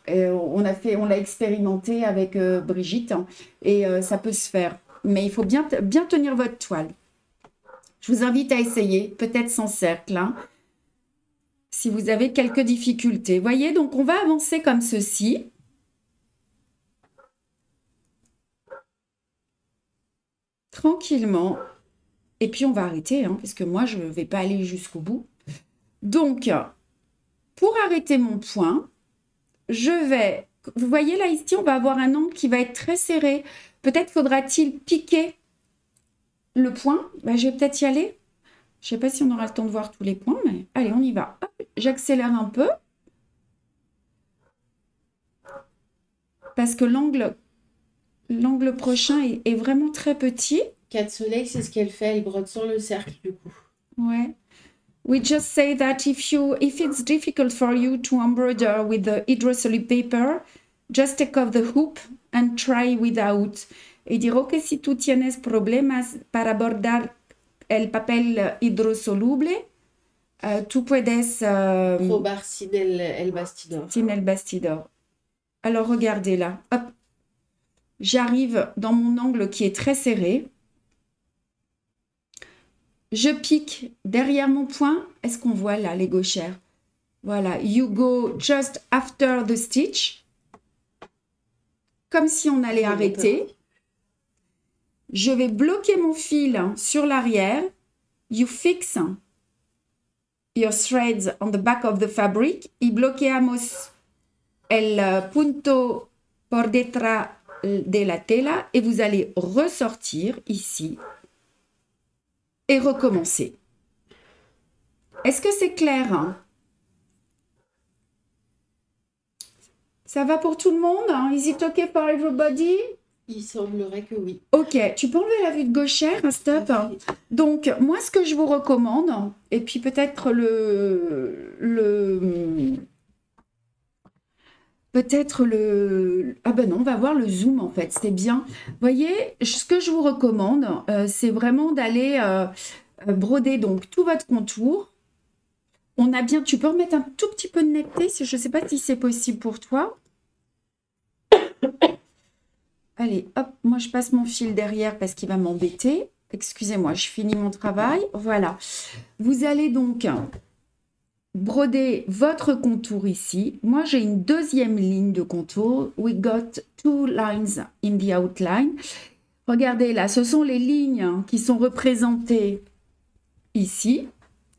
On l'a expérimenté avec Brigitte hein, et ça peut se faire. Mais il faut bien tenir votre toile. Je vous invite à essayer, peut-être sans cercle, hein, si vous avez quelques difficultés. Voyez, donc on va avancer comme ceci. Tranquillement. Et puis on va arrêter, hein, parce que moi, je ne vais pas aller jusqu'au bout. Donc, pour arrêter mon point, je vais, vous voyez là ici, on va avoir un angle qui va être très serré. Peut-être faudra-t-il piquer le point. Ben, je vais peut-être y aller. Je ne sais pas si on aura le temps de voir tous les points, mais allez, on y va. J'accélère un peu. Parce que l'angle prochain est vraiment très petit. 4 soleils, c'est ce qu'elle fait. Elle brode sans le cercle, du coup. Ouais. We just say that if it's difficult for you to embroider with the hydrosoluble paper, just take off the hoop and try without. Y digo que si tú tienes problemas para bordar el papel hidrosoluble, tú puedes Probar sin el bastidor. sin el bastidor. Alors regardez là, hop, j'arrive dans mon angle qui est très serré. Je pique derrière mon point. Est-ce qu'on voit là les gauchères? Voilà. You go just after the stitch. Comme si on allait arrêter. Je vais bloquer mon fil sur l'arrière. You fix your threads on the back of the fabric. Y bloqueamos el punto por detrás de la tela. Et vous allez ressortir ici. Et recommencer. Est-ce que c'est clair? Ça va pour tout le monde? Is it okay for everybody? Il semblerait que oui. Ok, tu peux enlever la vue de gauchère, stop. Donc, moi, ce que je vous recommande, et puis peut-être ah ben non, on va voir le zoom en fait, c'est bien. Vous voyez, ce que je vous recommande, c'est vraiment d'aller broder donc tout votre contour. On a bien, tu peux remettre un tout petit peu de netteté, je ne sais pas si c'est possible pour toi. Allez, hop, moi je passe mon fil derrière parce qu'il va m'embêter. Excusez-moi, je finis mon travail. Voilà. Vous allez donc broder votre contour ici. Moi, j'ai une deuxième ligne de contour. We got 2 lines in the outline. Regardez là, ce sont les lignes qui sont représentées ici.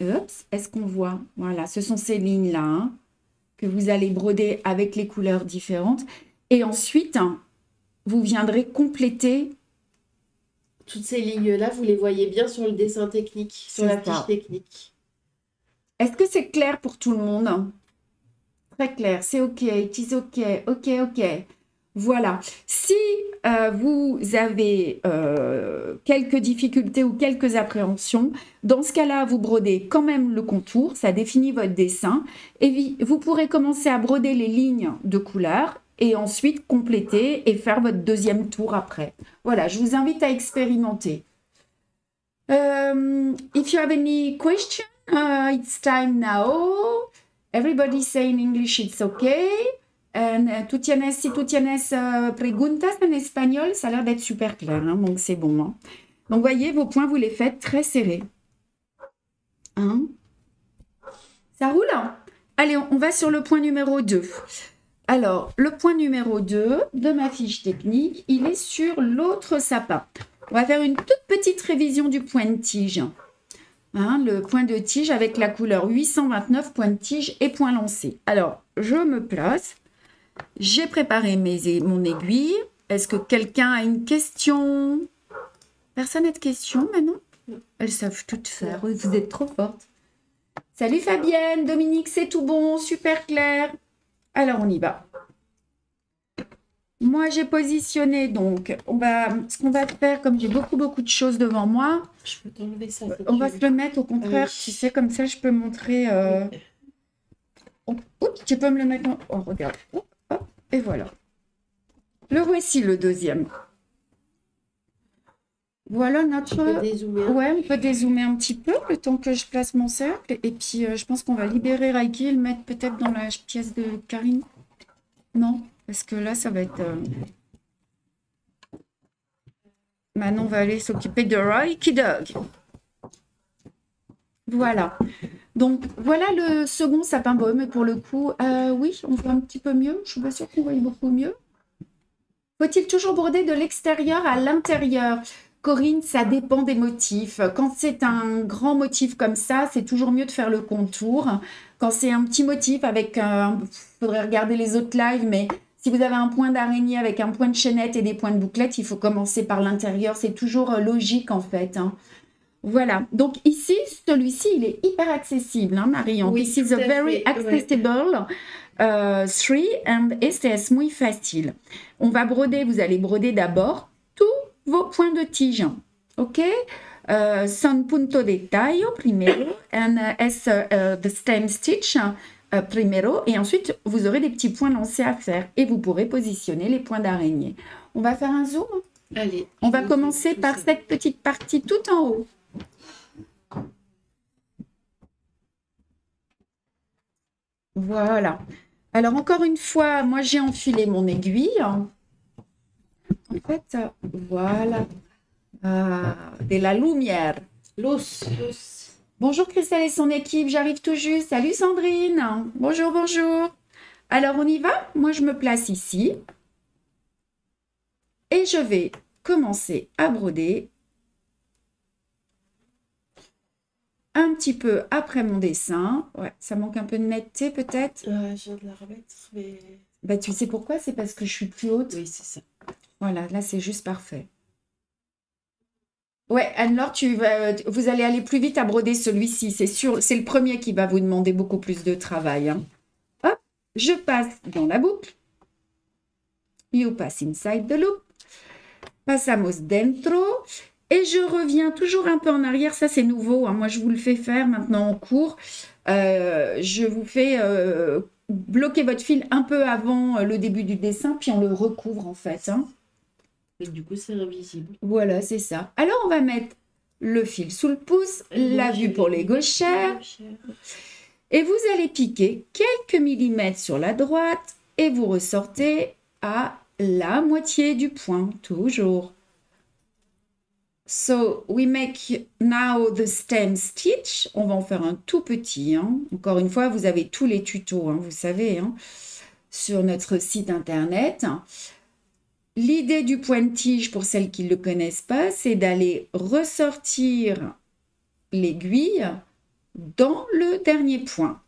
Oups, est-ce qu'on voit? Voilà, ce sont ces lignes-là hein, que vous allez broder avec les couleurs différentes. Et ensuite, vous viendrez compléter. Toutes ces lignes-là, vous les voyez bien sur le dessin technique, sur la fiche technique. Est-ce que c'est clair pour tout le monde? Très clair, c'est OK, it is OK, OK, OK. Voilà. Si vous avez quelques difficultés ou quelques appréhensions, dans ce cas-là, vous brodez quand même le contour, ça définit votre dessin. Et vous pourrez commencer à broder les lignes de couleur et ensuite compléter et faire votre deuxième tour après. Voilà, je vous invite à expérimenter. If you have any question, it's time now. Everybody say in English it's okay. Si tú tienes preguntas en espagnol, ça a l'air d'être super clair, hein, donc c'est bon. Hein. Donc, voyez, vos points, vous les faites très serrés. Hein? Ça roule? Allez, on va sur le point numéro 2. Alors, le point numéro 2 de ma fiche technique, il est sur l'autre sapin. On va faire une toute petite révision du point de tige. Hein, le point de tige avec la couleur 829, point de tige et point lancé. Alors, je me place. J'ai préparé mon aiguille. Est-ce que quelqu'un a une question? Personne n'a de questions maintenant? Elles savent toutes faire. Oui, vous êtes trop fortes. Salut Fabienne, Dominique, c'est tout bon, super clair. Alors, on y va. Moi, j'ai positionné, donc, ce qu'on va faire, comme j'ai beaucoup de choses devant moi, je peux t'enlever ça. On va se le mettre au contraire, oui. Tu sais, comme ça, je peux montrer... Oups, tu peux me le mettre en... Oh, regarde. Hop, hop, et voilà. Le voici, le deuxième. Voilà notre... On peut dézoomer. Ouais, on peut dézoomer un petit peu, le temps que je place mon cercle. Et puis, je pense qu'on va libérer Reiki et le mettre peut-être dans la pièce de Karine. Non, parce que là, ça va être... Manon va aller s'occuper de Reiki Dog. Voilà. Donc, voilà le second sapin bohème. Et pour le coup, oui, on voit un petit peu mieux. Je ne suis pas sûre qu'on voit beaucoup mieux. Faut-il toujours broder de l'extérieur à l'intérieur? Corinne, ça dépend des motifs. Quand c'est un grand motif comme ça, c'est toujours mieux de faire le contour. Quand c'est un petit motif avec... Il faudrait regarder les autres lives, mais... Si vous avez un point d'araignée avec un point de chaînette et des points de bouclette, il faut commencer par l'intérieur. C'est toujours logique, en fait. Hein. Voilà. Donc, ici, celui-ci, il est hyper accessible, hein, Marion. Oui, This is a very accessible 3 and este es muy facile. On va broder, vous allez broder d'abord tous vos points de tige. OK? Son punto de tallo primero and es the stem stitch. Primero, et ensuite vous aurez des petits points lancés à faire et vous pourrez positionner les points d'araignée. On va faire un zoom. Allez. On va commencer par cette petite partie tout en haut. Voilà. Alors encore une fois, moi j'ai enfilé mon aiguille. En fait, voilà. De la lumière. Los. Bonjour Christelle et son équipe, j'arrive tout juste. Salut Sandrine. Bonjour, bonjour. Alors, on y va? Moi, je me place ici. Et je vais commencer à broder un petit peu après mon dessin. Ouais, ça manque un peu de netteté peut-être. Je viens de la remettre, mais... Bah, tu sais pourquoi? C'est parce que je suis plus haute. Oui, c'est ça. Voilà, là, c'est juste parfait. Ouais, Anne-Laure, vous allez aller plus vite à broder celui-ci, c'est sûr. C'est le premier qui va vous demander beaucoup plus de travail. Hein. Hop, je passe dans la boucle. You pass inside the loop. Passamos dentro. Et je reviens toujours un peu en arrière. Ça, c'est nouveau. Hein. Moi, je vous le fais faire maintenant en cours. Je vous fais bloquer votre fil un peu avant le début du dessin, puis on le recouvre en fait. Hein. Et du coup, c'est invisible. Voilà, c'est ça. Alors, on va mettre le fil sous le pouce, la vue pour les gauchères. Et vous allez piquer quelques millimètres sur la droite et vous ressortez à la moitié du point, toujours. So, we make now the stem stitch. On va en faire un tout petit. Hein. Encore une fois, vous avez tous les tutos, hein, vous savez, hein, sur notre site internet. L'idée du point-tige, pour celles qui ne le connaissent pas, c'est d'aller ressortir l'aiguille dans le dernier point.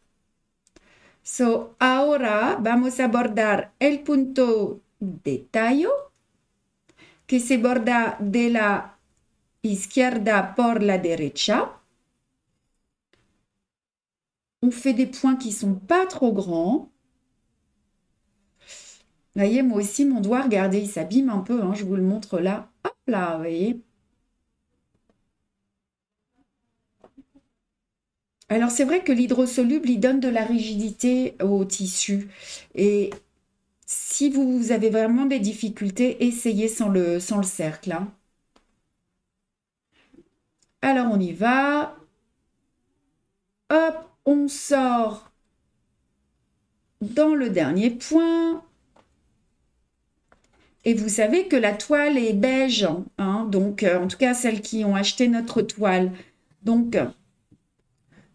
So, ahora vamos a bordar el punto de tallo que se borda de la izquierda por la derecha. On fait des points qui ne sont pas trop grands. Vous voyez, moi aussi, mon doigt, regardez, il s'abîme un peu. Hein, je vous le montre là. Hop là, vous voyez. Alors, c'est vrai que l'hydrosoluble, il donne de la rigidité au tissu. Et si vous avez vraiment des difficultés, essayez sans le cercle. Hein. Alors, on y va. Hop, on sort dans le dernier point. Et vous savez que la toile est beige. Hein, donc, en tout cas, celles qui ont acheté notre toile. Donc,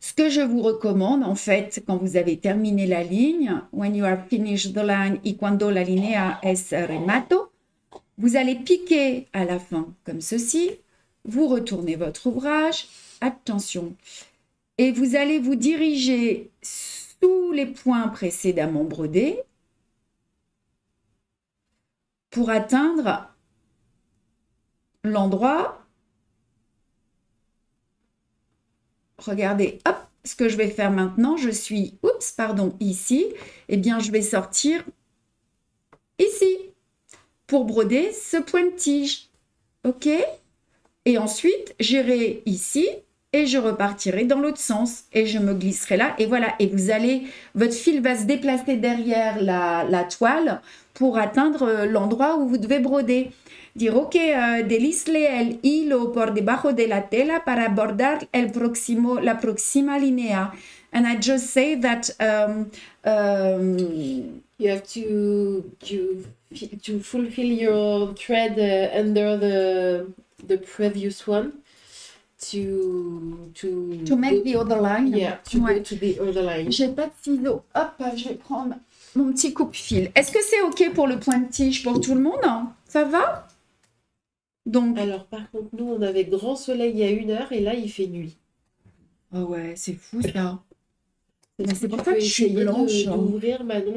ce que je vous recommande, en fait, quand vous avez terminé la ligne, when you are finished the line y cuando la línea es remato, vous allez piquer à la fin comme ceci. Vous retournez votre ouvrage. Attention. Et vous allez vous diriger sous les points précédemment brodés pour atteindre l'endroit. Regardez, hop, ce que je vais faire maintenant, je suis, ici. Eh bien, je vais sortir ici pour broder ce point de tige. OK? Et ensuite, j'irai ici et je repartirai dans l'autre sens. Et je me glisserai là. Et voilà. Et vous allez, votre fil va se déplacer derrière la toile pour atteindre l'endroit où vous devez broder. Dire, ok, deslizle el hilo por debajo de la tela para bordar la próxima línea. And I just say that you have to fulfill your thread under the previous one to make the other line. Yeah, to go to the other line. J'ai pas de ciseaux. Hop, je vais prendre mon petit coupe-fil. Est-ce que c'est ok pour le point de tige pour tout le monde? Ça va? Donc, alors, par contre, nous, on avait grand soleil il y a 1 heure et là, il fait nuit. Oh ouais, c'est fou ça. C'est pour ça que je suis blanche. D'ouvrir, Manon,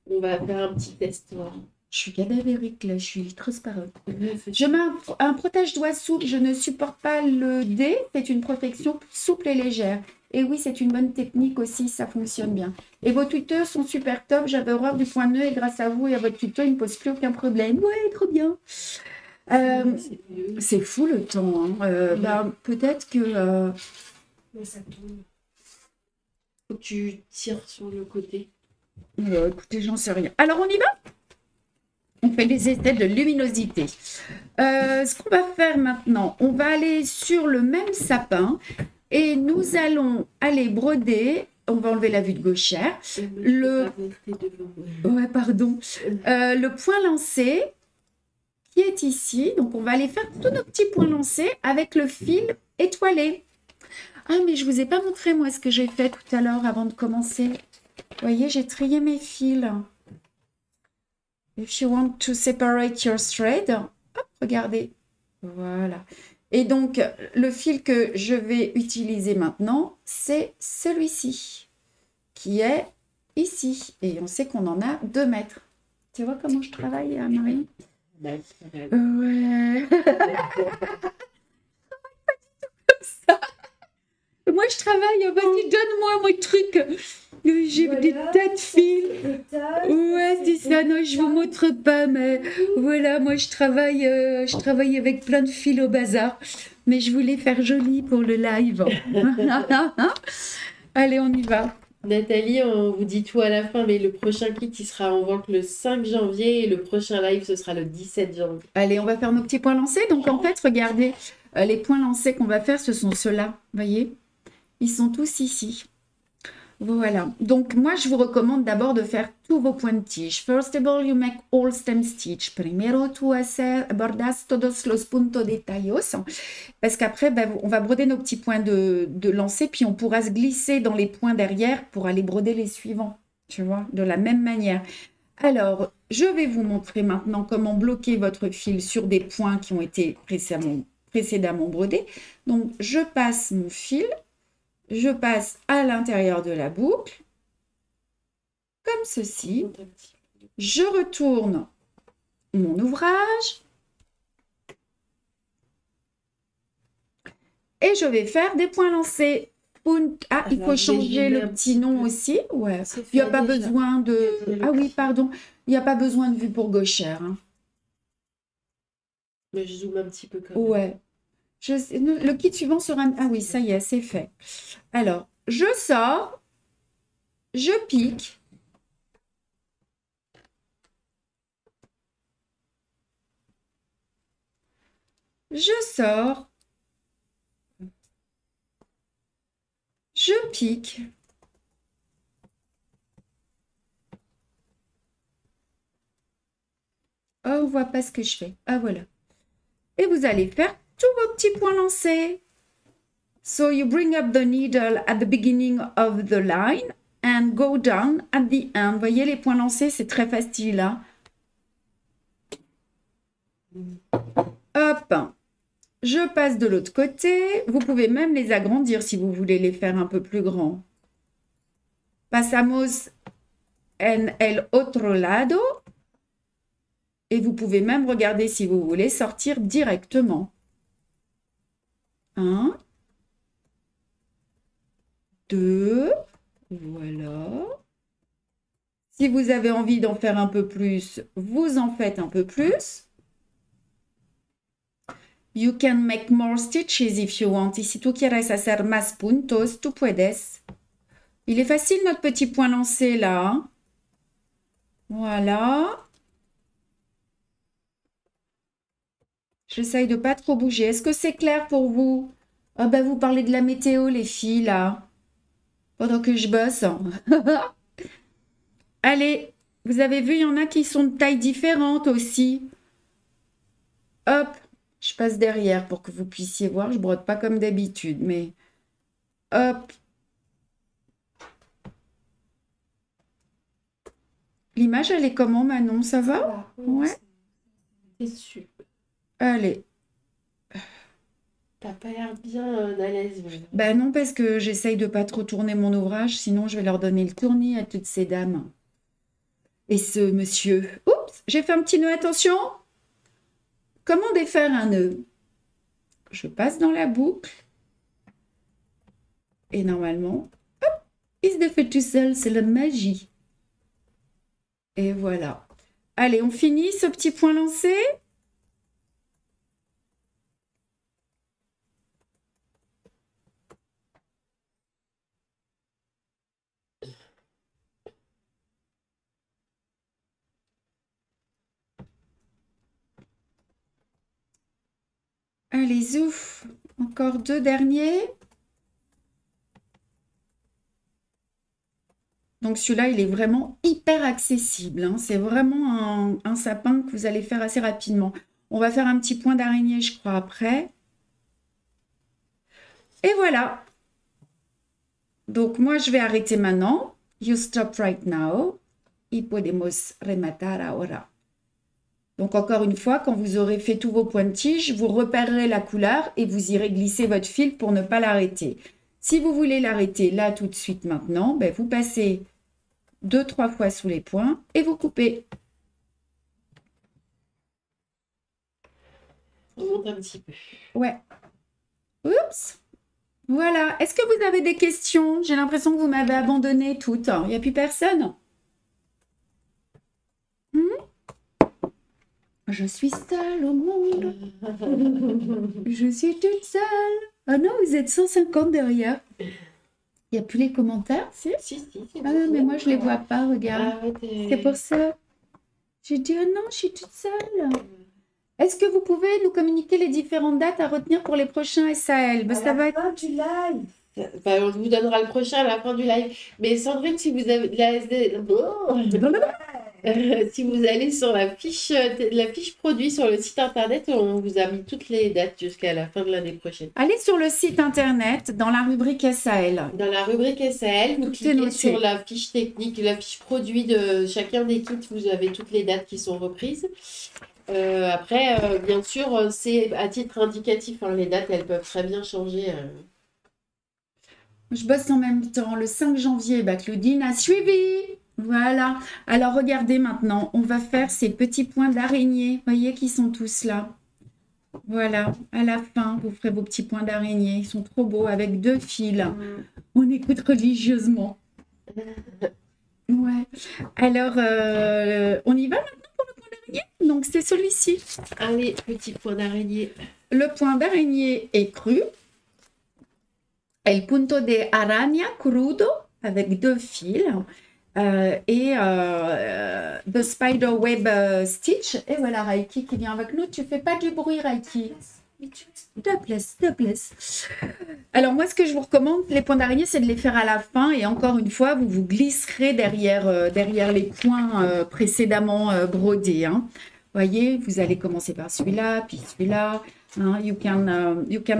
on va faire un petit test. Voilà. Je suis cadavérique là, je suis transparente. Je mets un protège-doigt souple, je ne supporte pas le dé, c'est une protection souple et légère. Et oui, c'est une bonne technique aussi, ça fonctionne bien. Et vos tuteurs sont super top, j'avais horreur du point nœud et grâce à vous et à votre tuteur, il ne me pose plus aucun problème. Ouais, trop bien. C'est fou le temps. Hein. Peut-être que... Mais ça tombe. Faut que tu tires sur le côté. Écoutez, j'en sais rien. Alors, on y va? On fait des essais de luminosité. Ce qu'on va faire maintenant, on va aller sur le même sapin et nous allons aller broder. On va enlever la vue de gauchère. Le point lancé qui est ici. Donc, on va aller faire tous nos petits points lancés avec le fil étoilé. Ah, mais je ne vous ai pas montré, moi, ce que j'ai fait tout à l'heure avant de commencer. Vous voyez, j'ai trié mes fils. If you want to separate your thread, hop, regardez. Voilà. Et donc, le fil que je vais utiliser maintenant, c'est celui-ci, qui est ici. Et on sait qu'on en a 2 mètres. Tu vois comment je travaille, Marie? Ouais. Moi, je travaille, vas-y, donne-moi mon truc. J'ai des tas de fils. Ouais, c'est ça. Non, je vous montre pas, mais voilà, moi, je travaille avec plein de fils au bazar. Mais je voulais faire joli pour le live. Allez, on y va. Nathalie, on vous dit tout à la fin, mais le prochain kit, il sera en vente le 5 janvier et le prochain live, ce sera le 17 janvier. Allez, on va faire nos petits points lancés. Donc, en fait, regardez, les points lancés qu'on va faire, ce sont ceux-là. Vous voyez? Ils sont tous ici. Voilà. Donc, moi, je vous recommande d'abord de faire tous vos points de tige. First of all, you make all stem stitch. Primero tú bordas todos los puntos de tallos. Parce qu'après, ben, on va broder nos petits points de lancer, puis on pourra se glisser dans les points derrière pour aller broder les suivants. Tu vois, de la même manière. Alors, je vais vous montrer maintenant comment bloquer votre fil sur des points qui ont été précédemment brodés. Donc, je passe mon fil. Je passe à l'intérieur de la boucle, comme ceci. Je retourne mon ouvrage. Et je vais faire des points lancés. Ah, il faut changer le petit nom aussi. Ouais. Il n'y a pas besoin de... Ah oui, pardon. Il n'y a pas besoin de vue pour gauchère. Hein. Mais je zoome un petit peu quand même. Ouais. Le kit suivant sera... Ah oui, ça y est, c'est fait. Alors, je sors, je pique. Je sors. Je pique. Oh, on voit pas ce que je fais. Ah, voilà. Et vous allez faire tous vos petits points lancés. So you bring up the needle at the beginning of the line and go down at the end. Vous voyez les points lancés, c'est très facile. Hein? Hop. Je passe de l'autre côté. Vous pouvez même les agrandir si vous voulez les faire un peu plus grands. Pasamos en el otro lado. Et vous pouvez même regarder si vous voulez sortir directement. 1, 2, voilà. Si vous avez envie d'en faire un peu plus, vous en faites un peu plus. You can make more stitches if you want. Y si tú quieres hacer más puntos, tú puedes. Il est facile notre petit point lancé là. Hein? Voilà. J'essaye de pas trop bouger. Est-ce que c'est clair pour vous? Ah ben vous parlez de la météo les filles là. Pendant que je bosse. Allez, vous avez vu, il y en a qui sont de tailles différentes aussi. Hop, je passe derrière pour que vous puissiez voir. Je brode pas comme d'habitude, mais hop. L'image, elle est comment, Manon? Ça va? Ouais. C'est super. Allez. T'as pas l'air bien à l'aise. Ben non, parce que j'essaye de pas trop tourner mon ouvrage, sinon je vais leur donner le tournis à toutes ces dames. Et ce monsieur. Oups, j'ai fait un petit nœud, attention. Comment défaire un nœud? Je passe dans la boucle. Et normalement, hop, il se défait tout seul, c'est la magie. Et voilà. Allez, on finit ce petit point lancé. Allez, ouf. Encore deux derniers. Donc celui-là, il est vraiment hyper accessible. Hein. C'est vraiment un sapin que vous allez faire assez rapidement. On va faire un petit point d'araignée, je crois, après. Et voilà. Donc moi, je vais arrêter maintenant. You stop right now. Y podemos rematar ahora. Donc encore une fois, quand vous aurez fait tous vos points de tige, vous repérerez la couleur et vous irez glisser votre fil pour ne pas l'arrêter. Si vous voulez l'arrêter là tout de suite maintenant, ben, vous passez 2-3 fois sous les points et vous coupez. On monte un petit peu. Ouais. Oups. Voilà. Est-ce que vous avez des questions? J'ai l'impression que vous m'avez abandonné toutes. Il n'y a plus personne? Je suis seule au monde. Je suis toute seule. Ah non, vous êtes 150 derrière. Il n'y a plus les commentaires, si? Si. Ah mais moi, je ne les vois pas, regarde. Ah, ouais, c'est pour ça. J'ai dit, oh non, je suis toute seule. Est-ce que vous pouvez nous communiquer les différentes dates à retenir pour les prochains SAL? Ben, ça va être... fin du live. Enfin, on vous donnera le prochain à la fin du live. Mais Sandrine, si vous avez si vous allez sur la fiche produit sur le site internet, on vous a mis toutes les dates jusqu'à la fin de l'année prochaine. Allez sur le site internet, dans la rubrique SAL. Dans la rubrique SAL, vous Tout est cliquez noté. sur la fiche technique, la fiche produit de chacun des kits, vous avez toutes les dates qui sont reprises. Après, bien sûr, c'est à titre indicatif, hein, les dates, elles peuvent très bien changer. Je bosse en même temps. Le 5 janvier, Claudine a suivi. Voilà. Alors, regardez maintenant. On va faire ces petits points d'araignée. Voyez qu'ils sont tous là. Voilà. À la fin, vous ferez vos petits points d'araignée. Ils sont trop beaux avec 2 fils. On écoute religieusement. Ouais. Alors, on y va maintenant pour le point d'araignée? Donc, c'est celui-ci. Allez, petit point d'araignée. Le point d'araignée est cru. El punto de araña crudo avec 2 fils et the spider web stitch. Et voilà Reiki qui vient avec nous. Tu fais pas du bruit Reiki. S'il te plaît, s'il te plaît. Alors moi ce que je vous recommande, les points d'araignée, c'est de les faire à la fin et encore une fois, vous vous glisserez derrière les points précédemment brodés. Hein. Voyez, vous allez commencer par celui-là, puis celui-là. You can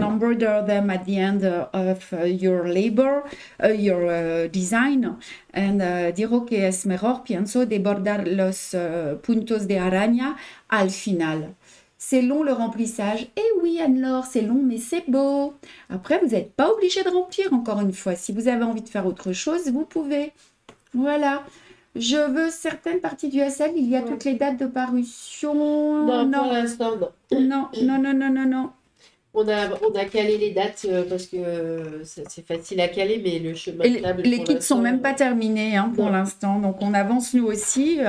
embroider them at the end of your labor, your design. And digo que es mejor, pienso, de bordar los puntos de araña al final. C'est long le remplissage. Eh oui, Anne-Laure, c'est long, mais c'est beau. Après, vous n'êtes pas obligé de remplir, encore une fois. Si vous avez envie de faire autre chose, vous pouvez. Voilà. Je veux certaines parties du SL, il y a toutes les dates de parution. Non, pour l'instant, non. Non. On a calé les dates parce que c'est facile à caler, mais le chemin de table. Les kits sont même pas terminés hein, pour l'instant, donc on avance nous aussi.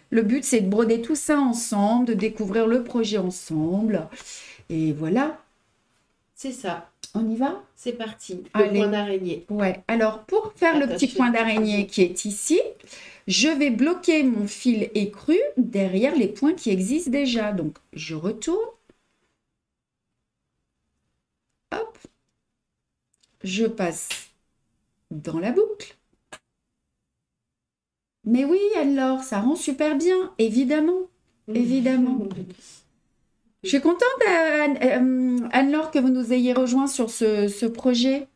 Le but, c'est de broder tout ça ensemble, de découvrir le projet ensemble. Et voilà. C'est ça. On y va? C'est parti. Allez. Le point d'araignée. Ouais. Alors, pour faire le petit point d'araignée qui est ici, je vais bloquer mon fil écru derrière les points qui existent déjà. Donc, je retourne. Hop. Je passe dans la boucle. Mais oui, alors, ça rend super bien, évidemment. Évidemment. Je suis contente, Anne-Laure, que vous nous ayez rejoint sur ce projet.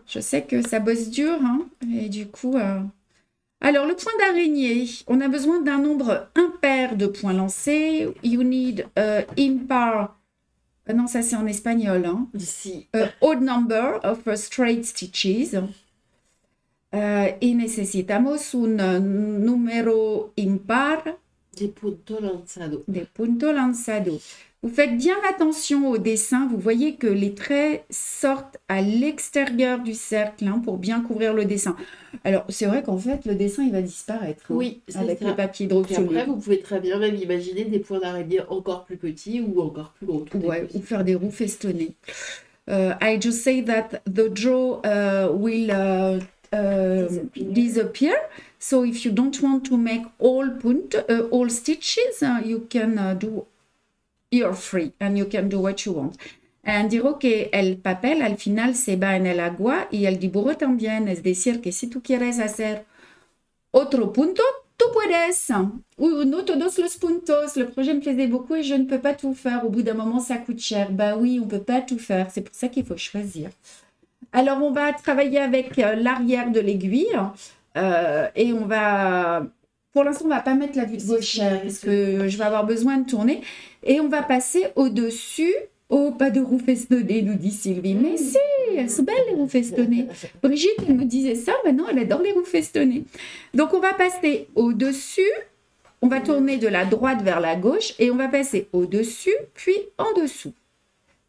Je sais que ça bosse dur, hein, et du coup... Alors, le point d'araignée, on a besoin d'un nombre impair de points lancés. You need impar... non, ça c'est en espagnol. Hein. Ici. Odd number of straight stitches. Y necesitamos un número impar de punto lanzado. De punto lanzado. Vous faites bien attention au dessin. Vous voyez que les traits sortent à l'extérieur du cercle hein, pour bien couvrir le dessin. Alors, c'est vrai qu'en fait, le dessin, il va disparaître. Hein, oui, avec ça. le papier Et après, hydroxyde. vous pouvez très bien même imaginer des points d'araignée encore plus petits ou encore plus gros. Ouais, ou faire des roues festonnées. I just say that the draw will disappear. So if you don't want to make all stitches, you can do... You're free and you can do what you want. Digo que el papel al final se va en el agua y el dibujo también. Es decir, que si tú quieres hacer otro punto, tú puedes. Ou no todos los puntos. Le projet me plaisait beaucoup et je ne peux pas tout faire. Au bout d'un moment, ça coûte cher. Bah oui, on ne peut pas tout faire. C'est pour ça qu'il faut choisir. Alors, on va travailler avec l'arrière de l'aiguille et on va... Pour l'instant, on ne va pas mettre la vue de gauchère parce que je vais avoir besoin de tourner. Et on va passer au-dessus. Oh, pas de roue festonnée, nous dit Sylvie. Mais si, elles sont belles les roues festonnées. Brigitte, elle me disait ça. Maintenant, elle adore les roues festonnées. Donc, on va passer au-dessus. On va tourner de la droite vers la gauche. Et on va passer au-dessus, puis en dessous.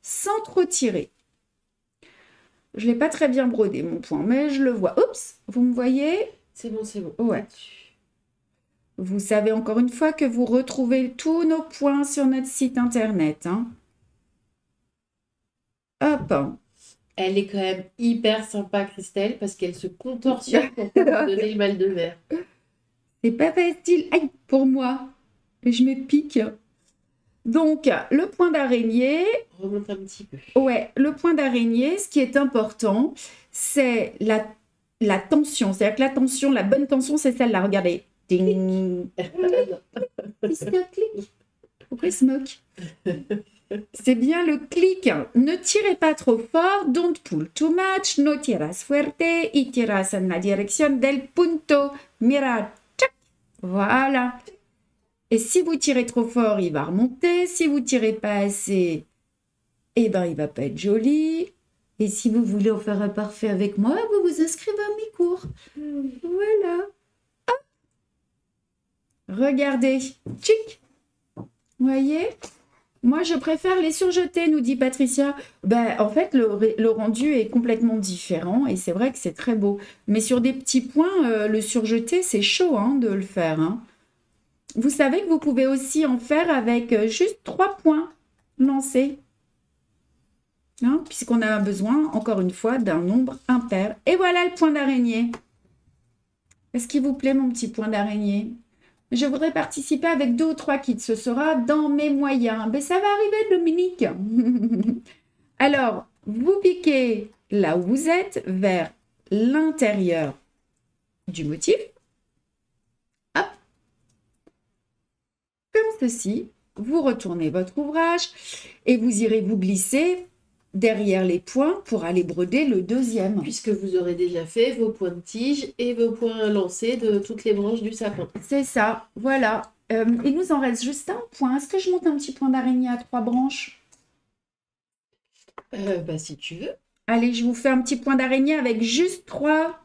Sans trop tirer. Je ne l'ai pas très bien brodé, mon point. Mais je le vois. Oups, vous me voyez? C'est bon, c'est bon. Ouais. Vous savez encore une fois que vous retrouvez tous nos points sur notre site internet. Hein. Hop. Elle est quand même hyper sympa, Christelle, parce qu'elle se contorsionne pour vous donner le mal de mer. C'est pas facile. Aïe, pour moi. Et je me pique. Donc, le point d'araignée, Remonte un petit peu. ouais, le point d'araignée, ce qui est important, c'est la tension. C'est-à-dire que la tension, la bonne tension, c'est celle-là. Regardez. Ding. Il se clique. Pourquoi il se moque? C'est bien le clic. Ne tirez pas trop fort. Don't pull too much. No tiras fuerte. Y tiras en la dirección del punto. Mira. Tchac. Voilà. Et si vous tirez trop fort, il va remonter. Si vous tirez pas assez, eh ben, il va pas être joli. Et si vous voulez en faire un parfait avec moi, vous vous inscrivez à mes cours. Voilà. Hop. Regardez. Tchic. Vous voyez? Moi, je préfère les surjeter, nous dit Patricia. Ben, en fait, le rendu est complètement différent et c'est vrai que c'est très beau. Mais sur des petits points, le surjeter, c'est chaud hein, de le faire. Hein. Vous savez que vous pouvez aussi en faire avec juste 3 points lancés. Hein, puisqu'on a besoin, encore une fois, d'un nombre impair. Et voilà le point d'araignée. Est-ce qu'il vous plaît, mon petit point d'araignée? Je voudrais participer avec 2 ou 3 kits. Ce sera dans mes moyens. Mais ça va arriver, Dominique. Alors, vous piquez là où vous êtes vers l'intérieur du motif. Hop. Comme ceci. Vous retournez votre ouvrage et vous irez vous glisser derrière les points pour aller broder le deuxième. Puisque vous aurez déjà fait vos points de tige et vos points lancés de toutes les branches du sapin. C'est ça, voilà. Il nous en reste juste un point. Est-ce que je monte un petit point d'araignée à 3 branches? Bah, si tu veux. Allez, je vous fais un petit point d'araignée avec juste 3.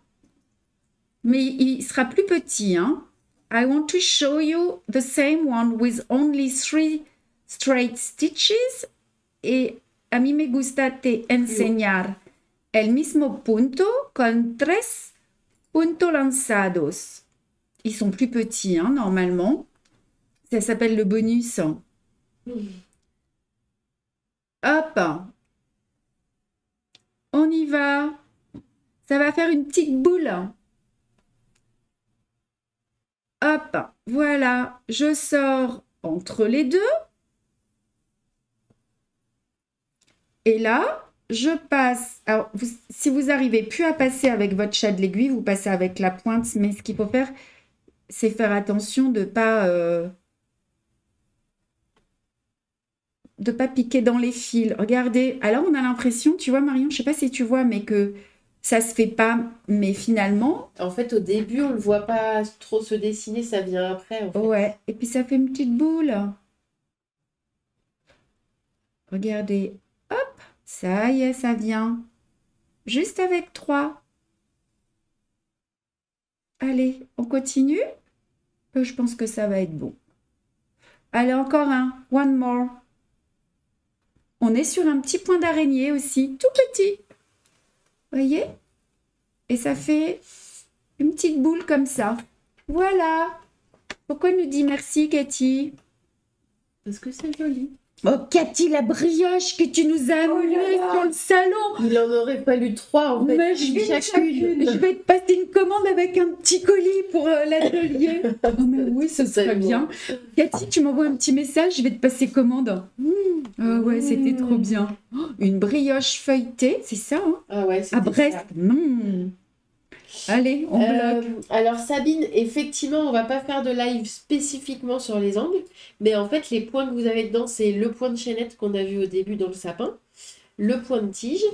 Mais il sera plus petit. Hein. I want to show you the same one with only 3 straight stitches. Et a mí me gusta te enseñar el mismo punto con 3 puntos lanzados. Ils sont plus petits, hein, normalement. Ça s'appelle le bonus. Hop. On y va. Ça va faire une petite boule. Hop. Voilà. Je sors entre les deux. Et là, je passe. Alors, si vous n'arrivez plus à passer avec votre chat de l'aiguille, vous passez avec la pointe. Mais ce qu'il faut faire, c'est faire attention de ne pas piquer dans les fils. Regardez. Alors, on a l'impression, tu vois, Marion, je ne sais pas si tu vois, mais que ça ne se fait pas. Mais finalement... En fait, au début, on ne le voit pas trop se dessiner. Ça vient après, en fait. Ouais. Et puis, ça fait une petite boule. Regardez. Hop, ça y est, ça vient. Juste avec 3. Allez, on continue. Je pense que ça va être bon. Allez, encore un. One more. On est sur un petit point d'araignée aussi, tout petit. Vous voyez? Et ça fait une petite boule comme ça. Voilà. Pourquoi elle nous dit merci, Cathy? Parce que c'est joli. Oh, Cathy, la brioche que tu nous as amenée sur le salon. Il en aurait fallu 3 en fait. Mais je vais te passer une commande avec un petit colis pour l'atelier. Oh, mais oui, ce serait bien. Cathy, tu m'envoies un petit message, je vais te passer commande. Ouais, c'était trop bien. Oh, une brioche feuilletée, c'est ça hein? Ah ouais, à Brest. Allez, on bloque. Alors Sabine, effectivement, on va pas faire de live spécifiquement sur les angles, mais en fait, les points que vous avez dedans, c'est le point de chaînette qu'on a vu au début dans le sapin, le point de tige,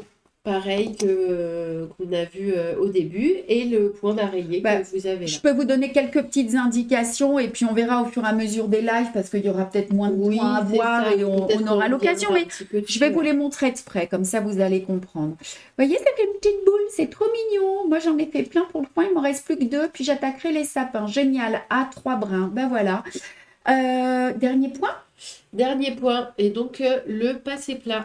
pareil qu'on a vu au début, et le point d'araignée que vous avez là. Je peux vous donner quelques petites indications, et puis on verra au fur et à mesure des lives, parce qu'il y aura peut-être moins de points à voir, et on aura l'occasion, mais je vais vous les montrer exprès, comme ça vous allez comprendre. Vous voyez, ça fait une petite boule, c'est trop mignon. Moi, j'en ai fait plein pour le coin, il m'en reste plus que 2, puis j'attaquerai les sapins. Génial, à 3 brins, ben voilà. Dernier point. Dernier point, et donc le passé plat.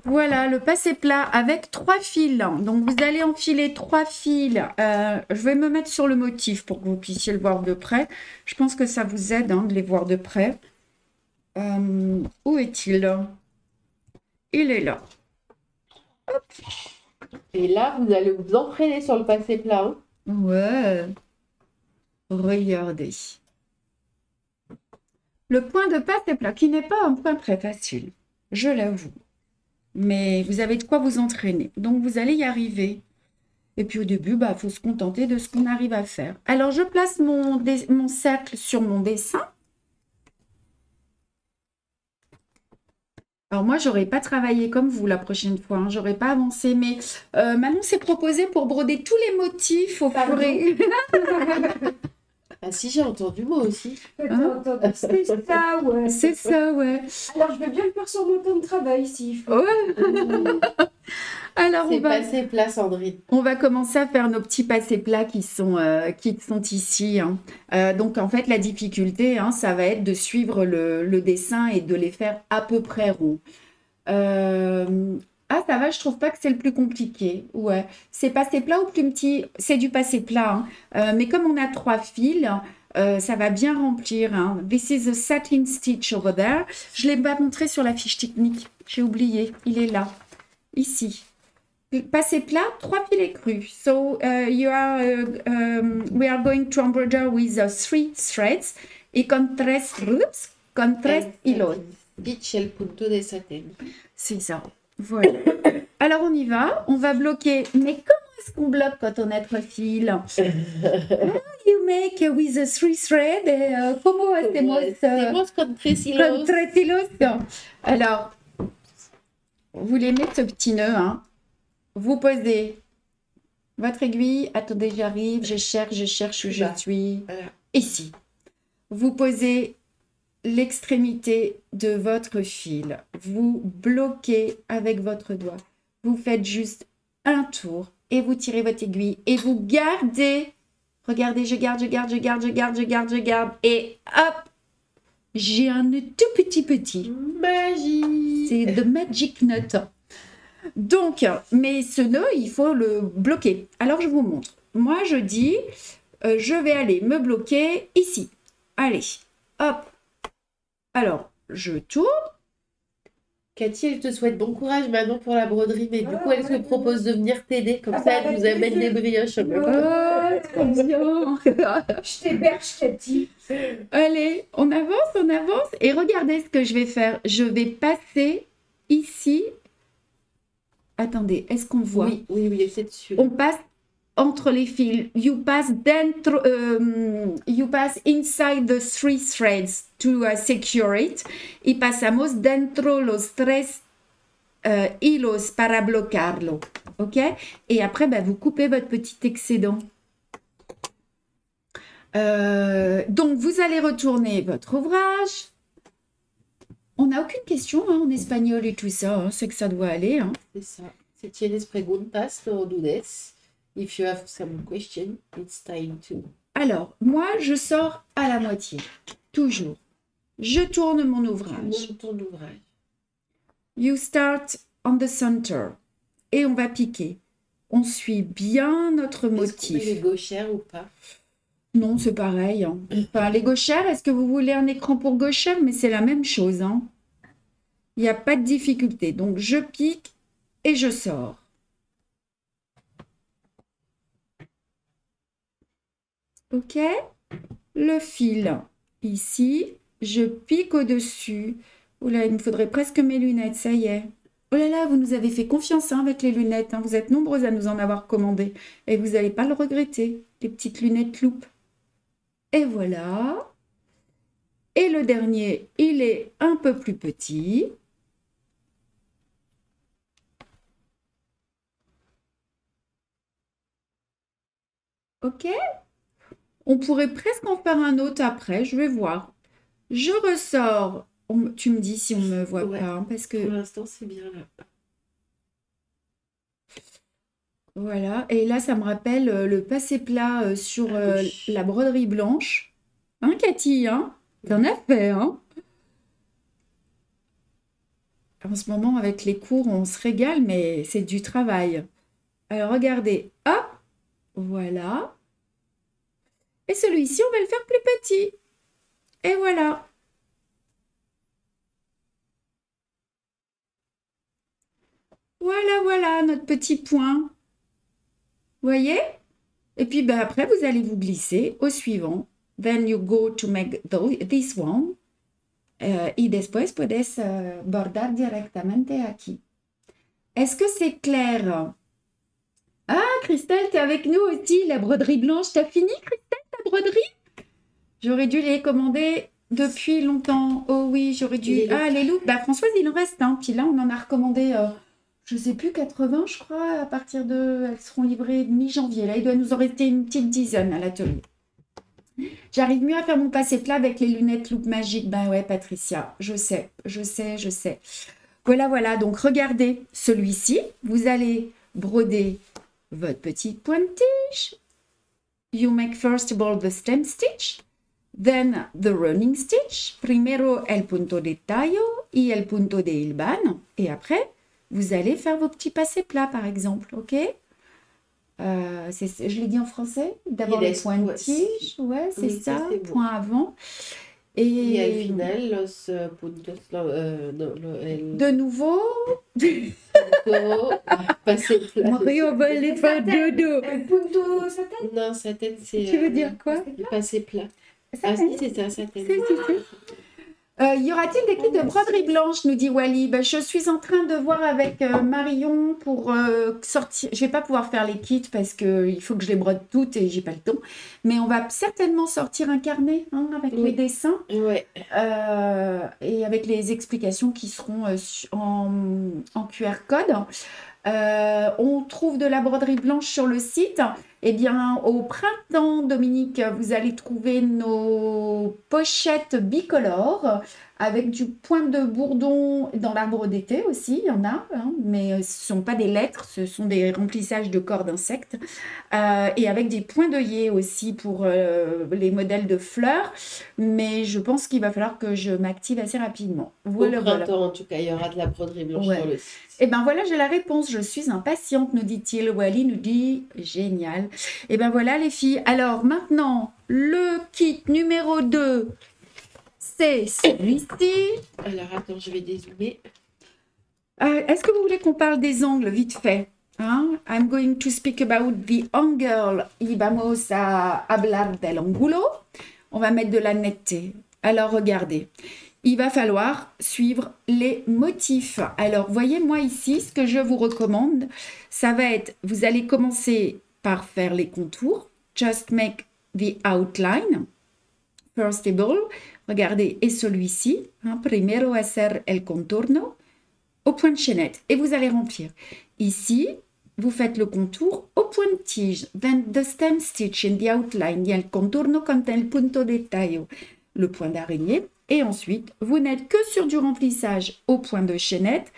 Voilà, le passé plat avec 3 fils. Donc, vous allez enfiler 3 fils. Je vais me mettre sur le motif pour que vous puissiez le voir de près. Je pense que ça vous aide de les voir de près. Où est-il? Il est là. Hop. Et là, vous allez vous entraîner sur le passé plat. Hein. Ouais. Regardez. Le point de passe est plat, qui n'est pas un point très facile, je l'avoue. Mais vous avez de quoi vous entraîner. Donc, vous allez y arriver. Et puis, au début, bah, faut se contenter de ce qu'on arrive à faire. Alors, je place mon cercle sur mon dessin. Alors, moi, j'aurais pas travaillé comme vous la prochaine fois. Hein. J'aurais pas avancé. Mais Manon s'est proposé pour broder tous les motifs au fur et... Ah si, j'ai entendu moi aussi. Hein? C'est ça, ouais. C'est ça, ouais. Alors, je vais bien le faire sur mon temps de travail, s'il faut. Ouais. Alors, C'est passé plat, Sandrine. on va commencer à faire nos petits passés plats qui sont ici. Hein. Donc, en fait, la difficulté, hein, ça va être de suivre le dessin et de les faire à peu près ronds. Ah, ça va, je trouve pas que c'est le plus compliqué. Ouais. C'est passé plat ou plus petit? C'est du passé plat. Hein. Mais comme on a 3 fils, ça va bien remplir. Hein. This is a satin stitch over there. Je ne l'ai pas montré sur la fiche technique. J'ai oublié. Il est là. Ici. Passé plat, 3 filets crus. So, we are going to embroider with 3 threads et con 3 hilos. Stitch el punto de satin. C'est ça. Voilà. Alors, on y va. On va bloquer. Mais comment est-ce qu'on bloque quand on a 3 fils? You make with the 3 threads. Comment hacemos con 3 hilos. con 3 hilos? Alors, vous les mettez ce petit nœud. Hein. Vous posez votre aiguille. Attendez, j'arrive. Je cherche où je suis. Voilà. Ici. Vous posez l'extrémité de votre fil. Vous bloquez avec votre doigt. Vous faites juste un tour et vous tirez votre aiguille et vous gardez. Regardez, je garde. Et hop, j'ai un nœud tout petit. Magie. C'est the magic knot. Donc, mais ce nœud, il faut le bloquer. Alors, je vous montre. Moi, je dis, je vais aller me bloquer ici. Allez, hop. Alors, je tourne. Cathy, elle te souhaite bon courage maintenant pour la broderie, mais du coup, elle se propose de venir t'aider. Comme ça, elle nous amène des brioches. Oh, trop bien. Je t'héberge, Cathy. Allez, on avance. Et regardez ce que je vais faire. Je vais passer ici. Attendez, est-ce qu'on voit? Oui, c'est dessus. On passe entre les fils. You pass inside the 3 threads to secure it. Y pasamos dentro los 3 hilos para bloquearlo. OK? Et après, bah, vous coupez votre petit excédent. Donc, vous allez retourner votre ouvrage. On n'a aucune question hein, en espagnol et tout ça. Hein, c'est que ça doit aller. Hein. C'est ça. Si tienes preguntas, no dudes. If you have some question, it's time to. Alors, moi, je sors à la moitié. Toujours. Je tourne mon ouvrage. Monte ton ouvrage. You start on the center. Et on va piquer. On suit bien notre motif. Est-ce qu'on met les gauchères ou pas? Non, c'est pareil. Hein. Enfin, les gauchères, est-ce que vous voulez un écran pour gauchère? Mais c'est la même chose. Hein. Il n'y a pas de difficulté. Donc, je pique et je sors. OK? Le fil ici. Je pique au-dessus. Oh là, il me faudrait presque mes lunettes. Ça y est. Oh là là, vous nous avez fait confiance hein, avec les lunettes. Hein. Vous êtes nombreuses à nous en avoir commandé. Et vous n'allez pas le regretter. Les petites lunettes loupe. Et voilà. Et le dernier, il est un peu plus petit. OK? On pourrait presque en faire un autre après. Je vais voir. Je ressors. Tu me dis si on ne me voit pas. Hein, parce que... Pour l'instant, c'est bien là. Voilà. Et là, ça me rappelle le passé plat sur la broderie blanche. Hein, Cathy, hein? T'en as fait, hein? En ce moment, avec les cours, on se régale, mais c'est du travail. Alors, regardez. Hop! Voilà. Et celui-ci, on va le faire plus petit. Et voilà. Voilà, notre petit point. Vous voyez? Et puis, après, vous allez vous glisser au suivant. Then you go to make this one. Y después puedes bordar directamente aquí. Est-ce que c'est clair? Ah, Christelle, tu es avec nous aussi, la broderie blanche. T'as fini, Christelle, ta broderie? J'aurais dû les commander depuis longtemps. Oh oui, j'aurais dû... Les looks. Ah, les looks. Bah, Françoise, il en reste. Hein. Puis là, on en a recommandé, je sais plus, 80, je crois. À partir de... Elles seront livrées mi-janvier. Là, il doit nous en rester une petite dizaine à l'atelier. J'arrive mieux à faire mon passé plat avec les lunettes Look Magique. Ben ouais, Patricia, je sais. Voilà, voilà. Donc, regardez celui-ci. Vous allez broder votre petite pointe-tige. You make first of all the stem stitch. Then the running stitch. Primero el punto de tallo y el punto de hilvan. Et après, vous allez faire vos petits passés plats, par exemple. OK? Je l'ai dit en français. D'abord les pointiges. Ouais, c'est Oui, ça. c'est bon. Point avant. Y al Et final, los puntos, de nouveau, passer plat. Mario va les faire dodo. El punto satellite. Non, sa tête, c'est. Tu veux dire quoi? Passer plat. Ça, Ah, si, c'est ça, sa tête. Y aura-t-il des kits de broderie blanche, nous dit Wally. Ben, je suis en train de voir avec Marion pour sortir. Je vais pas pouvoir faire les kits parce qu'il faut que je les brode toutes et j'ai pas le temps. Mais on va certainement sortir un carnet hein, avec Oui. les dessins Ouais. et avec les explications qui seront en QR code. On trouve de la broderie blanche sur le site. Eh bien, au printemps, Dominique, vous allez trouver nos pochettes bicolores avec du point de bourdon dans l'arbre d'été aussi, il y en a, hein, mais ce ne sont pas des lettres, ce sont des remplissages de corps d'insectes. Et avec des points d'œillet aussi pour les modèles de fleurs. Mais je pense qu'il va falloir que je m'active assez rapidement. Voilà, Au printemps, en tout cas, il y aura de la broderie blanche Ouais. sur le site. Eh bien voilà, j'ai la réponse. Je suis impatiente, nous dit-il. Wally nous dit génial. Eh bien voilà les filles. Alors maintenant, le kit numéro 2, c'est celui-ci. Alors, attends, je vais dézoomer. Est-ce que vous voulez qu'on parle des angles vite fait? Hein? I'm going to speak about the angle. Y vamos a hablar del ángulo. On va mettre de la netteté. Alors regardez. Il va falloir suivre les motifs. Alors, voyez-moi ici, ce que je vous recommande, ça va être, vous allez commencer par faire les contours. Just make the outline. First of all, regardez, et celui-ci, hein, primero hacer el contorno, au point de chaînette. Et vous allez remplir. Ici, vous faites le contour au point de tige. Then the stem stitch in the outline, y el contorno con el punto de tallo. Le point d'araignée. Et ensuite, vous n'êtes que sur du remplissage au point de chaînette.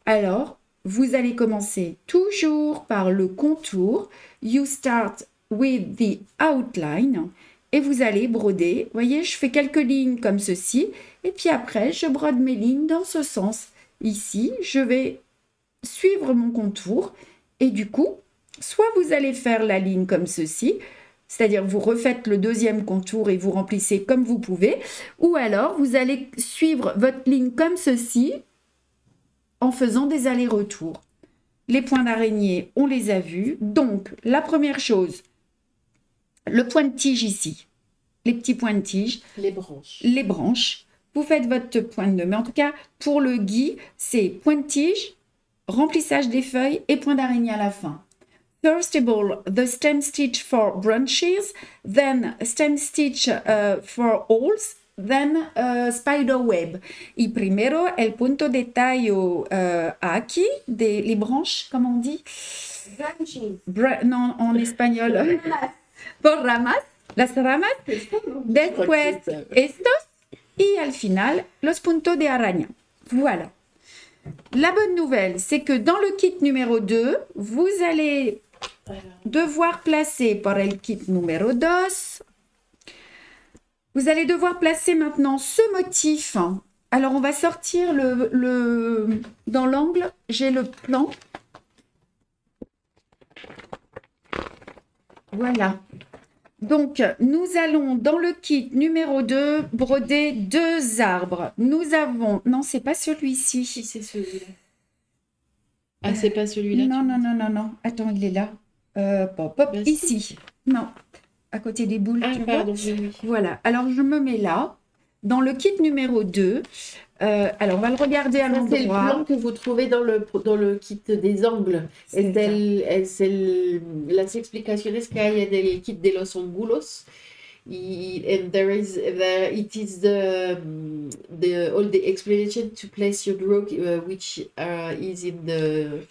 Alors, vous allez commencer toujours par le contour. You start with the outline. Et vous allez broder. Vous voyez, je fais quelques lignes comme ceci. Et puis après, je brode mes lignes dans ce sens. Ici, je vais suivre mon contour. Et du coup, soit vous allez faire la ligne comme ceci, c'est-à-dire vous refaites le deuxième contour et vous remplissez comme vous pouvez, ou alors vous allez suivre votre ligne comme ceci en faisant des allers-retours. Les points d'araignée, on les a vus. Donc, la première chose, le point de tige ici, les petits points de tige, Les branches. les branches, vous faites votre point de nœud. Mais en tout cas, pour le gui, c'est point de tige, remplissage des feuilles et point d'araignée à la fin. First of all, the stem stitch for branches, then stem stitch for holes, then spider web. Y primero el punto de tallo aquí, les branches, comment on dit? Branches. Non, en espagnol. Por ramas, las ramas. Después estos y al final los puntos de araña. Voilà. La bonne nouvelle, c'est que dans le kit numéro 2, vous allez devoir placer par le kit numéro 2. Vous allez devoir placer maintenant ce motif. Alors, on va sortir dans l'angle, j'ai le plan. Voilà. Donc, nous allons dans le kit numéro 2 broder 2 arbres. Nous avons... Non, c'est pas celui-ci. Si, c'est celui-là. Ah, c'est pas celui-là? Non. Attends, il est là. Pop, Bah, ici. Non, à côté des boules. Ah, tu vois. pardon, oui. Voilà. Alors, je me mets là. dans le kit numéro 2, alors on va le regarder à Ça, c'est le l'endroit. plan que vous trouvez dans le kit des angles. C'est Las explicaciones que hay en el kit de los ángulos. And it is all the explanation to place your draw, which is in the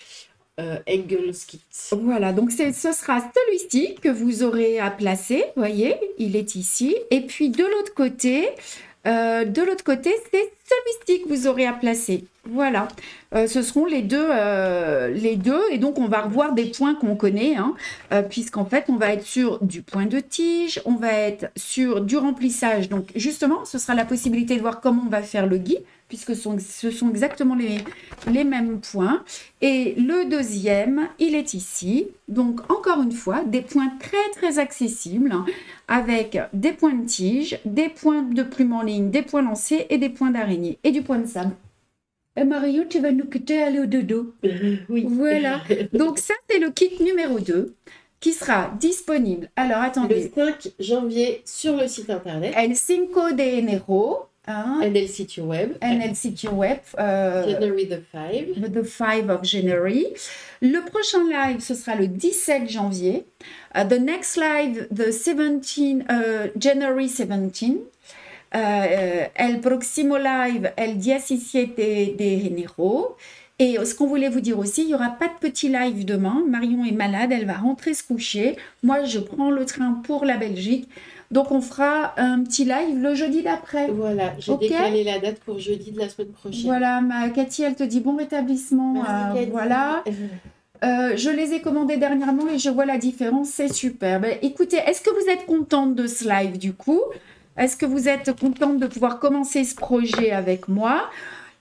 angles kit. Voilà, donc ce sera celui-ci que vous aurez à placer, vous voyez, il est ici. Et puis de l'autre côté, c'est celui-ci que vous aurez à placer. Voilà, ce seront les deux, et donc on va revoir des points qu'on connaît, hein, puisqu'en fait on va être sur du point de tige, on va être sur du remplissage. Donc justement, ce sera la possibilité de voir comment on va faire le gui, puisque ce sont exactement les mêmes points. Et le deuxième, il est ici. Donc encore une fois, des points très très accessibles, hein, avec des points de tige, des points de plume en ligne, des points lancés et des points d'araignée et du point de sable. Mario, tu vas nous quitter, aller au dodo. Oui. Voilà. Donc ça, c'est le kit numéro 2 qui sera disponible. Alors, Le attendez. 5 janvier sur le site internet. El 5 de enero, hein, En el sitio web. en el sitio web, January the 5. the 5 of January. Le prochain live, ce sera le 17 janvier. The next live, the 17, January 17. El próximo live, el 17 de enero. Et ce qu'on voulait vous dire aussi, il n'y aura pas de petit live demain. Marion est malade, elle va rentrer se coucher. Moi, je prends le train pour la Belgique. Donc, on fera un petit live le jeudi d'après. Voilà, j'ai Ok. décalé la date pour jeudi de la semaine prochaine. Voilà, Cathy, elle te dit bon rétablissement. Merci, Cathy. Voilà. Je les ai commandés dernièrement et je vois la différence, c'est super. Ben, écoutez, est-ce que vous êtes contente de ce live du coup? Est-ce que vous êtes contente de pouvoir commencer ce projet avec moi?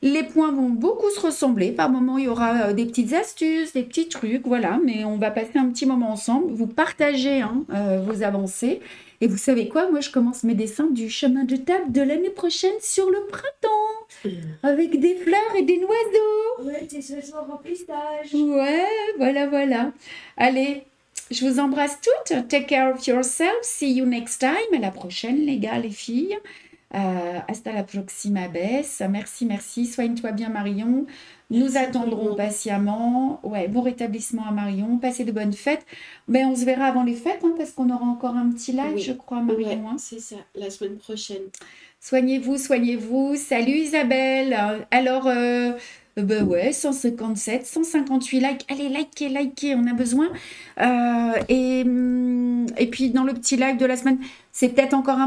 Les points vont beaucoup se ressembler. Par moments, il y aura des petites astuces, des petits trucs, voilà. Mais on va passer un petit moment ensemble. Vous partagez, hein, vos avancées. Et vous savez quoi? Moi, je commence mes dessins du chemin de table de l'année prochaine sur le printemps. Avec des fleurs et des oiseaux. Ouais, tes soins remplissage. Ouais, voilà, voilà. Allez, je vous embrasse toutes. Take care of yourself. See you next time. À la prochaine, les gars, les filles. Hasta la próxima vez. Merci, merci. Soigne-toi bien, Marion. Nous Merci attendrons beaucoup. patiemment. Ouais, bon rétablissement à Marion. Passez de bonnes fêtes. Ben, on se verra avant les fêtes, hein, parce qu'on aura encore un petit live, Oui. je crois, Marion. Ouais, hein. c'est ça, la semaine prochaine. Soignez-vous, soignez-vous. Salut Isabelle. Alors, ben ouais, 157, 158 likes. Allez, likez, on a besoin. Et puis, dans le petit live de la semaine, c'est peut-être encore un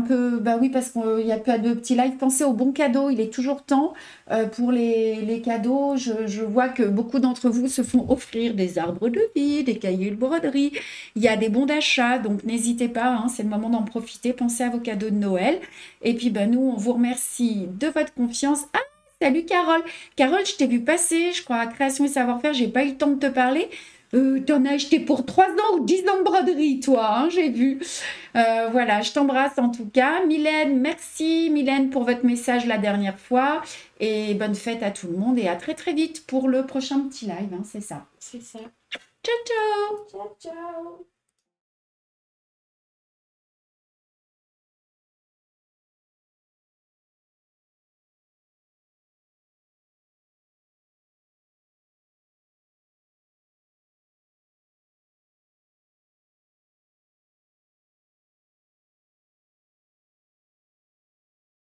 peu, bah oui, parce qu'il n'y a pas de petit live. Pensez aux bons cadeaux, il est toujours temps pour les cadeaux. Je vois que beaucoup d'entre vous se font offrir des arbres de vie, des cahiers de broderie. Il y a des bons d'achat, donc n'hésitez pas, hein, c'est le moment d'en profiter. Pensez à vos cadeaux de Noël. Et puis, ben, nous, on vous remercie de votre confiance. Ah, salut Carole. Carole, je t'ai vu passer, je crois, à Création et Savoir-Faire. J'ai pas eu le temps de te parler. T'en as acheté pour 3 ans ou 10 ans de broderie, toi, hein, j'ai vu. Voilà, je t'embrasse en tout cas. Mylène, merci Mylène pour votre message la dernière fois. Et bonne fête à tout le monde et à très très vite pour le prochain petit live, hein, c'est ça. C'est ça. Ciao, ciao! Ciao, ciao.